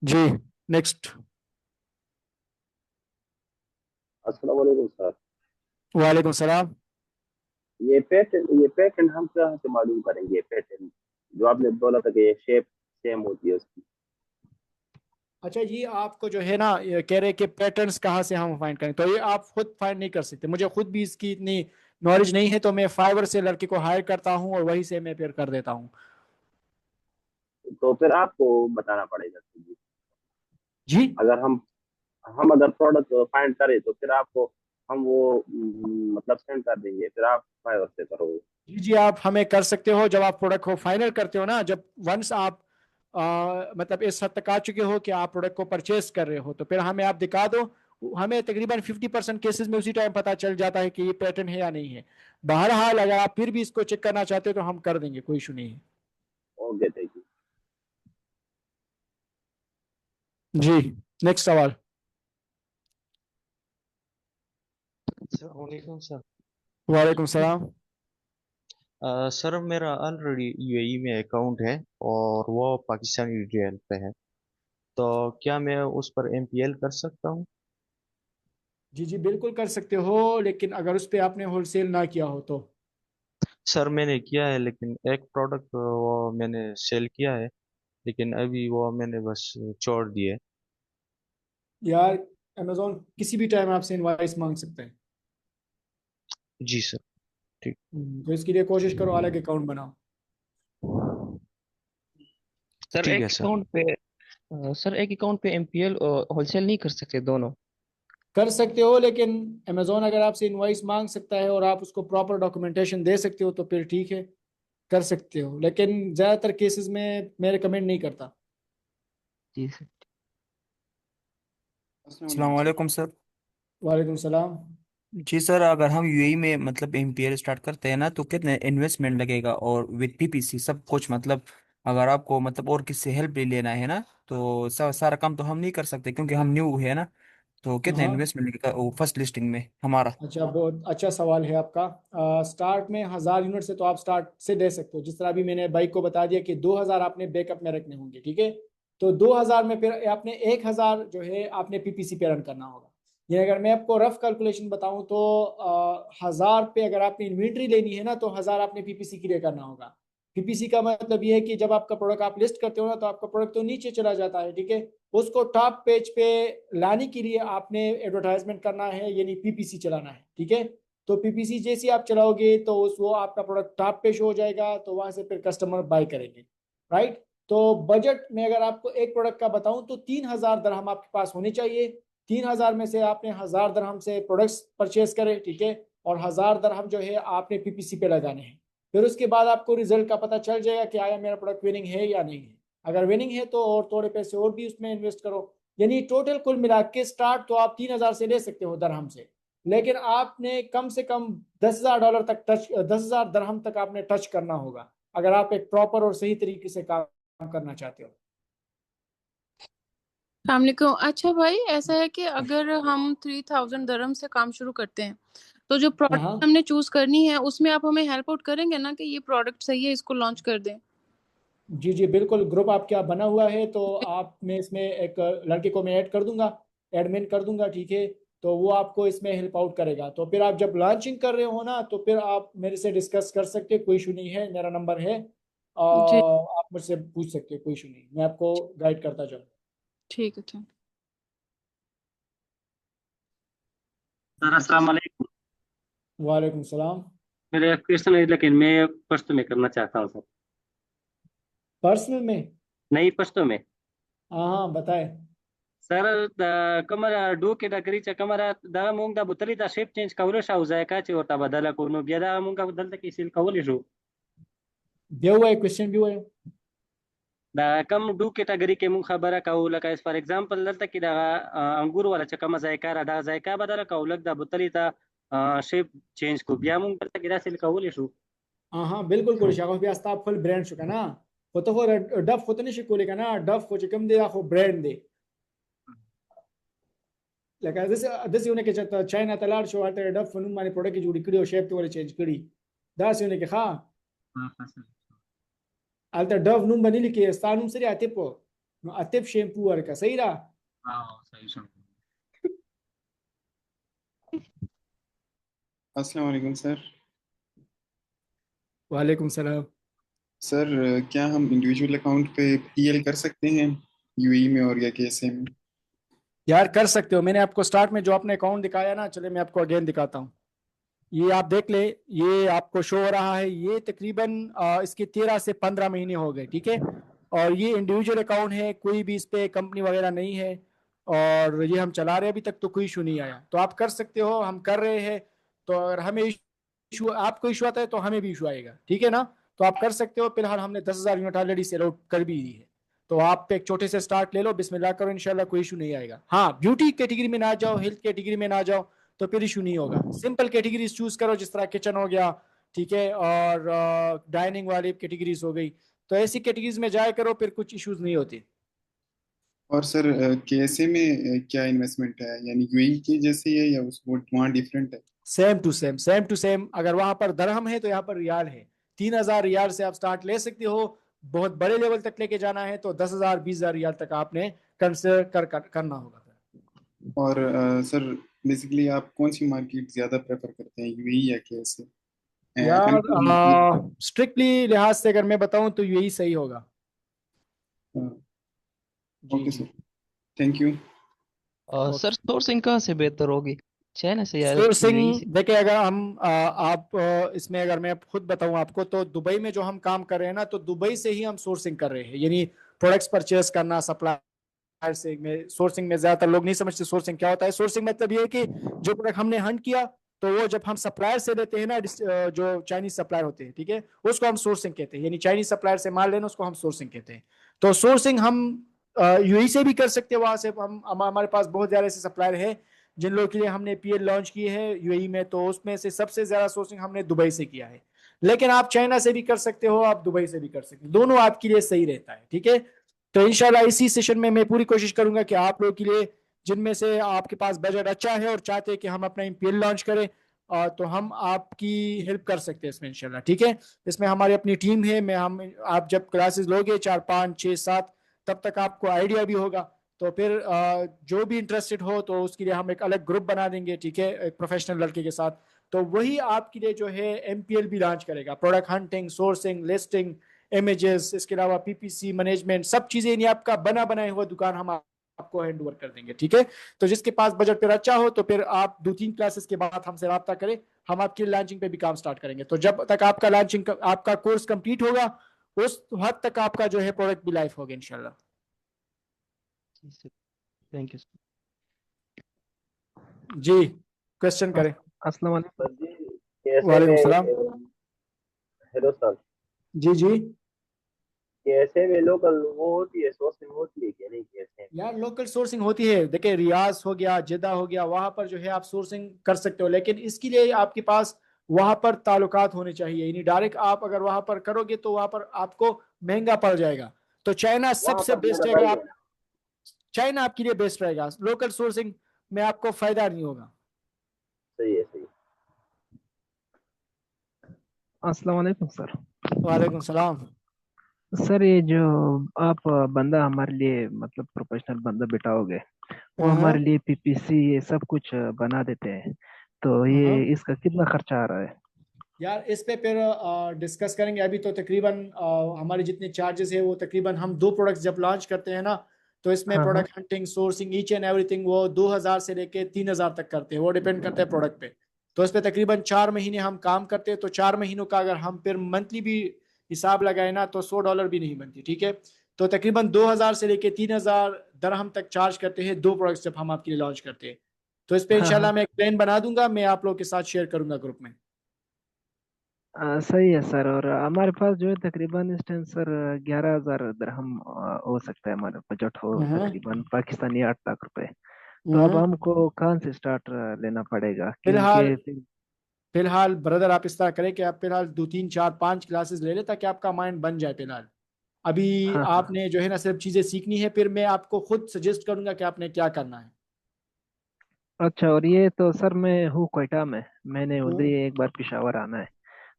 जी, नेक्स्ट। अस्सलाम वालेकुम सर। वालेकुम सलाम। ये पैटर्न हम कहाँ से मालूम करेंगे? ये पैटर्न जो आपने बोला था कि ये शेप सेम होती है उसकी। अच्छा, ये आपको जो है ना, ये कह रहे कि पैटर्न्स कहाँ से हम फाइंड करें, तो ये आप खुद फाइंड नहीं कर सकते। मुझे खुद भी इसकी इतनी नॉलेज नहीं है, तो मैं फाइवर से लड़के को हायर करता हूँ और वही से मैं फिर कर देता हूँ। तो फिर आपको बताना पड़ेगा जी। जी अगर हम अगर प्रोडक्ट फाइंड करें तो फिर आपको हम वो मतलब सेंड कर देंगे, फिर आप फाइवर से करोगे। जी जी, आप हमें कर सकते हो। जब आप प्रोडक्ट को फाइनल करते हो ना, जब वंस आप मतलब इस हद तक आ चुके हो कि आप प्रोडक्ट को परचेस कर रहे हो, तो फिर हमें आप दिखा दो। हमें तकरीबन 50% केसेस में उसी टाइम पता चल जाता है कि ये पैटर्न है या नहीं है। बहरहाल अगर आप फिर भी इसको चेक करना चाहते हो तो हम कर देंगे, कोई इशू नहीं है। Okay, thank you. जी, नेक्स्ट सवाल। अस्सलामुअलैकुम सर। वालेकुम सलाम। सर मेरा ऑलरेडी यूएई में अकाउंट है और वो पाकिस्तानी रियल पे है, तो क्या मैं उस पर एमपीएल कर सकता हूँ? जी जी बिल्कुल कर सकते हो, लेकिन अगर उस पर आपने होलसेल ना किया हो तो। सर मैंने किया है, लेकिन एक प्रोडक्ट वो मैंने सेल किया है, लेकिन अभी वो मैंने बस छोड़ दिए। यार, अमेजोन किसी भी टाइम आपसे इनवॉइस मांग सकता है। जी सर। ठीक। तो इसके लिए कोशिश करो अलग अकाउंट बनाओ। सर ठीक एक है सर। अकाउंट पे सर एक अकाउंट पे एमपीएल होलसेल नहीं कर सकते दोनों? कर सकते हो, लेकिन अमेजोन अगर आपसे इनवॉइस मांग सकता है और आप उसको प्रॉपर डॉक्यूमेंटेशन दे सकते हो तो फिर ठीक है, कर सकते हो, लेकिन ज़्यादातर केसेस में मैं रिकमेंड नहीं करता। जी सर। अस्सलाम वालेकुम सर। वालेकुम सलाम। जी सर, अगर हम यूएई में मतलब एमपीएल स्टार्ट करते हैं ना तो कितने इन्वेस्टमेंट लगेगा और विद पीपीसी सब कुछ, मतलब अगर आपको मतलब और किससे हेल्प भी लेना है ना तो सारा काम तो हम नहीं कर सकते क्योंकि हम न्यू है ना। तो कितना हाँ, इन्वेस्टमेंट लगेगा वो फर्स्ट लिस्टिंग में हमारा? अच्छा, बहुत अच्छा सवाल है आपका। स्टार्ट में 1000 यूनिट से तो आप स्टार्ट से दे सकते हो, जिस तरह अभी मैंने बाइक को बता दिया कि 2000 आपने बैकअप में रखने होंगे, ठीक है। तो 2000 में फिर आपने 1000 जो है आपने पीपीसी पे रन करना होगा। ये अगर मैं आपको रफ कैलकुलेशन बताऊं तो 1000 पे अगर आपने इन्वेंट्री लेनी है ना तो 1000 आपने पीपीसी के लिए करना होगा। पीपीसी का मतलब ये है कि जब आपका प्रोडक्ट आप लिस्ट करते हो ना तो आपका प्रोडक्ट तो नीचे चला जाता है, ठीक है। उसको टॉप पेज पे लाने के लिए आपने एडवर्टाइजमेंट करना है, यानी पीपीसी चलाना है, ठीक है। तो पीपीसी जैसे आप चलाओगे तो उस वो आपका प्रोडक्ट टॉप पे शो हो जाएगा, तो वहां से फिर कस्टमर बाय करेंगे, राइट। तो बजट में अगर आपको एक प्रोडक्ट का बताऊं तो 3000 दरहम आपके पास होने चाहिए। 3000 में से आपने 1000 दरहम से प्रोडक्ट्स परचेज करे, ठीक है, और 1000 दरहम जो है आपने पीपीसी पे लगाने हैं। फिर उसके बाद आपको रिजल्ट का पता चल जाएगा कि आया मेरा प्रोडक्ट विनिंग है या नहीं है। अगर विनिंग है तो और थोड़े पैसे और भी उसमें इन्वेस्ट करो। यानी टोटल कुल मिला के स्टार्ट तो आप 3000 से ले सकते हो दरहम से, लेकिन आपने कम से कम $10,000 तक टच, 10,000 दरहम तक आपने टच करना होगा अगर आप एक प्रॉपर और सही तरीके से काम करना चाहते हो। अस्सलामुअलैकुम। अच्छा भाई, ऐसा है कि अगर हम 3000 दरहम से काम शुरू करते हैं तो जो हाँ प्रोडक्ट हाँ, हमने चूज करनी है उसमें आप हमें हेल्प आउट करेंगे ना कि ये प्रोडक्ट सही है, इसको लॉन्च कर दें? जी जी बिल्कुल, ग्रुप आपका बना हुआ है तो आप मैं इसमें एक लड़के को मैं ऐड कर दूंगा, एडमिन कर दूंगा, ठीक है। तो वो आपको इसमें हेल्प आउट करेगा। तो फिर आप जब लॉन्चिंग कर रहे हो ना तो फिर आप मेरे से डिस्कस कर सकते हैं, कोई इशू नहीं है, मेरा नंबर है जी, और आप मुझसे पूछ सकते हैं, कोई इशू नहीं, मैं आपको गाइड करता जाऊँ। ठीक है, ठीक। सर अस्सलाम वालेकुम। वालेकुम सलाम। मेरा एक क्वेश्चन है लेकिन मैं पश्तो में करना चाहता हूँ सर। पर्सनल में? नहीं, पश्तो में। हाँ हाँ, बताए। सर कमरा डू के डगरीचा कमरा दा मूंग दा बुतली दा शेप चेंज कवरो शाउ जाए का ची होता बदला कोनो बिया दा मूंग का बदलता की सील कवली शो दिया हुआ है, क्वेश्चन भी हुआ है। दा कम डू के डगरी के मुंग खबरा का लका इस फॉर एग्जांपल दलता की दा अंगूर वाला चकमा जाए का दा जाए का बदला का लक दा बुतली दा शेप चेंज को बिया मूंग दलता की दा सील कवली शो। हाँ हाँ बिल्कुल, कुल शाखा भी आस्ता फुल ब्रांड शुका ना। होतो हो डफ होतो नहीं शिकोले का ना, डफ हो चिकम दे आखो ब्रांड दे। लका दस उन्हें के चता चाइना तलार शो आते डफ फनुन माने प्रोडक्ट की जुड़ी कड़ी और शेप तो वाले चेंज कड़ी दास उन्हें के खा हाँ हाँ सर। alta डव नुम बनी लिखे स्तानुम सरी आते पो नो आते शैम्पू और का सही रहा। हाँ सही सर। अस्सलाम वालेकुम सर। वालेकुम सलाम। सर क्या हम इंडिविजुअल अकाउंट पे पीएल कर सकते हैं यूएई में और या केएसए में? यार कर सकते हो, मैंने आपको स्टार्ट में जो आपने अकाउंट दिखाया ना, चले मैं आपको अगेन दिखाता हूँ। ये आप देख ले, ये आपको शो हो रहा है, ये तकरीबन इसके 13 से 15 महीने हो गए, ठीक है। और ये इंडिविजुअल अकाउंट है, कोई भी इस पे कंपनी वगैरह नहीं है, और ये हम चला रहे हैं, अभी तक तो कोई इशू नहीं आया। तो आप कर सकते हो, हम कर रहे हैं। तो अगर हमें इशू, आपको इशू आता है तो हमें भी इशू आएगा, ठीक है ना। तो आप कर सकते हो। फिलहाल हमने 10,000 यूनिट ऑलरेडी सेल आउट कर भी दी है। तो आप एक छोटे से स्टार्ट ले लो, बिस्मिल्लाह करो, इंशाल्लाह कोई इशू नहीं आएगा। हाँ, ब्यूटी कैटेगरी में ना जाओ, हेल्थ कैटेगरी में ना जाओ, तो फिर इशू नहीं होगा। सिंपल कैटेगरीज चूज करो, जिस तरह किचन हो गया, ठीक है, और डाइनिंग वाली कैटेगरीज हो गई। तो ऐसी कैटेगरीज में जाया करो, फिर कुछ इश्यूज नहीं होते। और सर केएसए में क्या इन्वेस्टमेंट है, यानी यूएई के जैसे ही है या उस वो वहाँ डिफरेंट है? Same to same, same to same. अगर वहां पर दरहम है तो यहाँ पर रियाल है। 3000 रियाल से आप स्टार्ट ले सकते हो। बहुत बड़े लेवल तक लेके जाना है तो 10,000 20,000 रियाल तक आपने कंसिडर करना होगा। और सर बेसिकली आप कौन सी मार्केट ज़्यादा प्रेफर करते हैं, यूएई या केएसए? यार एंड स्ट्रिक्टली लिहाज से अगर मैं बताऊं तो यही सही होगा। जी ओके जी। Sir, thank you. Okay. Sir sourcing कहाँ से बेहतर होगी? चाइना से या सोर्सिंग यूएई से? देखिए, अगर हम इसमें अगर मैं खुद बताऊं आपको, तो दुबई में जो हम काम कर रहे हैं ना, तो दुबई से ही हम सोर्सिंग कर रहे हैं, यानी प्रोडक्ट्स परचेस करना, सप्लायर से में। सोर्सिंग में ज्यादातर लोग नहीं समझते सोर्सिंग क्या होता है। सोर्सिंग मतलब ये है कि जो प्रोडक्ट हमने हंट किया, तो वो जब हम सप्लायर से लेते हैं ना, जो चाइनीज सप्लायर होते हैं, ठीक है, उसको हम सोर्सिंग कहते हैं, यानी चाइनीज सप्लायर से माल लेना, उसको हम सोर्सिंग कहते हैं। तो सोर्सिंग हम यूएई से भी कर सकते हैं, वहां से हमारे पास बहुत ज्यादा ऐसे सप्लायर है जिन लोगों के लिए हमने पीएल लॉन्च की है यूएई में, तो उसमें से सबसे ज्यादा सोर्सिंग हमने दुबई से किया है। लेकिन आप चाइना से भी कर सकते हो, आप दुबई से भी कर सकते हो, दोनों आपके लिए सही रहता है, ठीक है। तो इंशाल्लाह इसी सेशन में मैं पूरी कोशिश करूंगा कि आप लोगों के लिए, जिनमें से आपके पास बजट अच्छा है और चाहते हैं कि हम अपना पीएल लॉन्च करें, तो हम आपकी हेल्प कर सकते हैं इसमें इंशाल्लाह, ठीक है। इसमें हमारी अपनी टीम है, मैं हम आप जब क्लासेस लोगे 4 5 6 7, तब तक आपको आइडिया भी होगा। तो फिर जो भी इंटरेस्टेड हो, तो उसके लिए हम एक अलग ग्रुप बना देंगे, ठीक है, एक प्रोफेशनल लड़के के साथ। तो वही आपके लिए जो है एमपीएल भी लॉन्च करेगा, product hunting, sourcing, listing, images, इसके अलावा पीपीसी मैनेजमेंट, सब चीजें, यानी आपका बना बनाया हुआ दुकान हम आपको हैंड ओवर कर देंगे, ठीक है। तो जिसके पास बजट फिर अच्छा हो, तो फिर आप 2 3 क्लासेस के बाद हमसे रब्ता करें, हम आपकी लॉन्चिंग पे भी काम स्टार्ट करेंगे। तो जब तक आपका लॉन्चिंग आपका कोर्स कंप्लीट होगा, उस हद तक आपका जो है प्रोडक्ट भी लाइफ होगा इंशाल्लाह। जी सर, थैंक यू सर। जी, क्वेश्चन करें। अस्सलाम वालेकुम। सर जी कैसे वालेकुम में सलाम। हेलो सर, जी जी। कैसे में लोकल वो होती है, सोर्सिंग होती है कि नहीं, कैसे? यार लोकल सोर्सिंग होती है, देखिए रियाज हो गया, जिद्दा हो गया, वहां पर जो है आप सोर्सिंग कर सकते हो, लेकिन इसके लिए आपके पास वहां पर ताल्लुकात होने चाहिए, यानी डायरेक्ट आप अगर वहां पर करोगे तो वहां पर आपको महंगा पड़ जाएगा। तो चाइना वहां सबसे पर बेस्ट मेरा है, अगर भाई है आप ना। चाइना आपके लिए बेस्ट रहेगा, लोकल सोर्सिंग में आपको फायदा नहीं होगा। सही है, सही है। अस्सलाम वालेकुम सर। वालेकुम सलाम। सर ये जो आप बंदा हमारे लिए मतलब प्रोफेशनल बंदा बिठाओगे, वो हमारे हाँ लिए पीपीसी ये सब कुछ बना देते हैं, तो हाँ। ये इसका कितना खर्चा आ रहा है? यार इस पे फिर डिस्कस करेंगे। अभी तो तकरीबन हमारे जितने चार्जेस है, वो तकरीबन हम 2 प्रोडक्ट्स जब लॉन्च करते हैं ना, तो इसमें हाँ हाँ। Product hunting, sourcing, each and everything वो 2000 से लेके 3000 तक करते हैं, वो डिपेंड करता है प्रोडक्ट पे। तो इस पे तकरीबन 4 महीने हम काम करते हैं, तो 4 महीनों का अगर हम फिर मंथली भी हिसाब लगाए ना, तो $100 भी नहीं बनती, ठीक है। तो तकरीबन 2000 से लेके 3000 दरहम तक चार्ज करते हैं 2 प्रोडक्ट्स जब हम आपके लिए लॉन्च करते हैं। तो इस पे हाँ इंशाल्लाह हाँ। मैं एक प्लान बना दूंगा, मैं आप लोग के साथ शेयर करूंगा ग्रुप में। सही है सर। और हमारे पास जो है तकरीबन इस टाइम सर 11,000 दरहम हो सकता है, हमारा बजट हो हाँ तकरीबन पाकिस्तानी 8 लाख रुपए। तो अब हाँ। हमको कहाँ से स्टार्ट लेना पड़ेगा, फिलहाल क्योंकि फिलहाल ब्रदर, आप इस तरह करें कि आप फिलहाल 2 3 4 5 क्लासेस ले लें, ताकि आपका माइंड बन जाए फिलहाल। अभी हाँ हाँ। आपने जो है ना सिर्फ चीजें सीखनी है, फिर मैं आपको खुद सजेस्ट करूंगा कि आपने क्या करना है। अच्छा, और ये तो सर मैं हूँ क्वेटा में, मैंने उधर ही हाँ एक बार पेशावर आना है,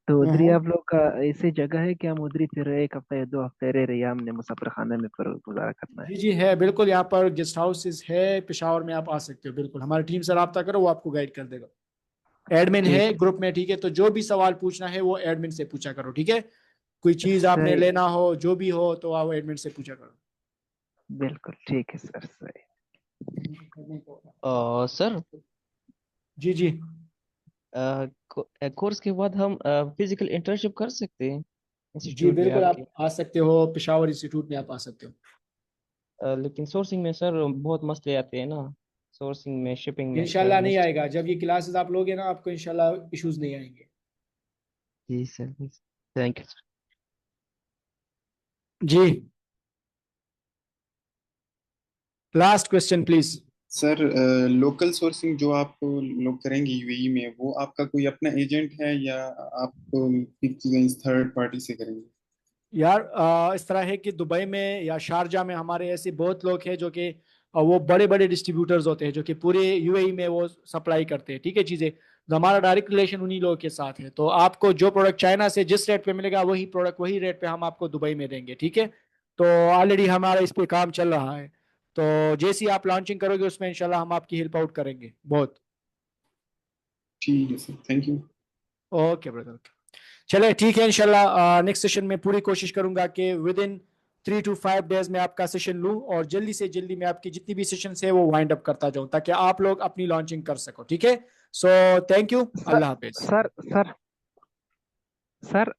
तो उधर ही हाँ। आप लोग का ऐसी जगह है कि हम उधर ही फिर 1 हफ्ते 2 हफ्ते रह रही हमने मुसाफिर खाने में फिर गुजारा करना है? जी जी है, बिल्कुल, यहाँ पर गेस्ट हाउसेस है पेशावर में, आप आ सकते हो बिल्कुल, हमारी टीम से रब्ता करो, वो आपको गाइड कर देगा। एडमिन है ठीक। ग्रुप में, ठीक है, तो जो भी सवाल पूछना है वो एडमिन से पूछा करो, ठीक है। कोई चीज आपने सही। लेना हो, जो भी हो, तो आप एडमिन से पूछा करो। बिल्कुल ठीक है सर, सही। सर, जी जी। कोर्स के बाद हम फिजिकल इंटर्नशिप कर सकते हैं जी इंस्टीट्यूट में बिल्कुल, आके? आप आ सकते हो, पेशावर इंस्टीट्यूट में आप आ सकते हो। लेकिन सोर्सिंग में सर बहुत मसले आते हैं ना, सोर्सिंग में, शिपिंग में सर, इंशाल्लाह नहीं लिस्ट। आएगा, जब ये क्लासेस आप लोगे ना, आपको इंशाल्लाह इश्यूज नहीं आएंगे। जी सर, थैंक यू सर। जी, last question please. Sir local sourcing जो आप लोग करेंगे यूएई में, वो आपका कोई अपना एजेंट है या आप किसी थर्ड पार्टी से करेंगे? यार इस तरह है कि दुबई में या शारजा में हमारे ऐसे बहुत लोग हैं जो कि वो बड़े बड़े डिस्ट्रीब्यूटर्स होते हैं, जो कि पूरे यूएई में वो सप्लाई करते हैं, ठीक है, चीज़ें। तो हमारा डायरेक्ट रिलेशन उन्हीं लोगों के साथ है, तो आपको जो प्रोडक्ट चाइना से जिस रेट पे मिलेगा, वही प्रोडक्ट वही रेट पे हम आपको दुबई में देंगे, ठीक है। तो ऑलरेडी हमारा इस पे काम चल रहा है, तो जैसी आप लॉन्चिंग करोगे उसमें इंशाल्लाह हम आपकी हेल्प आउट करेंगे बहुत। ठीक है sir, thank you. Okay brother, चले ठीक है, इंशाल्लाह नेक्स्ट सेशन में पूरी कोशिश करूंगा कि विद इन 3 to 5 डेज में आपका सेशन लूं और जल्दी से जल्दी मैं आपकी जितनी भी सेशन है वो वाइंड अप करता जाऊं ताकि आप लोग अपनी लॉन्चिंग कर सको। ठीक है, so thank you, sir Allah Hafiz. Sir sir sir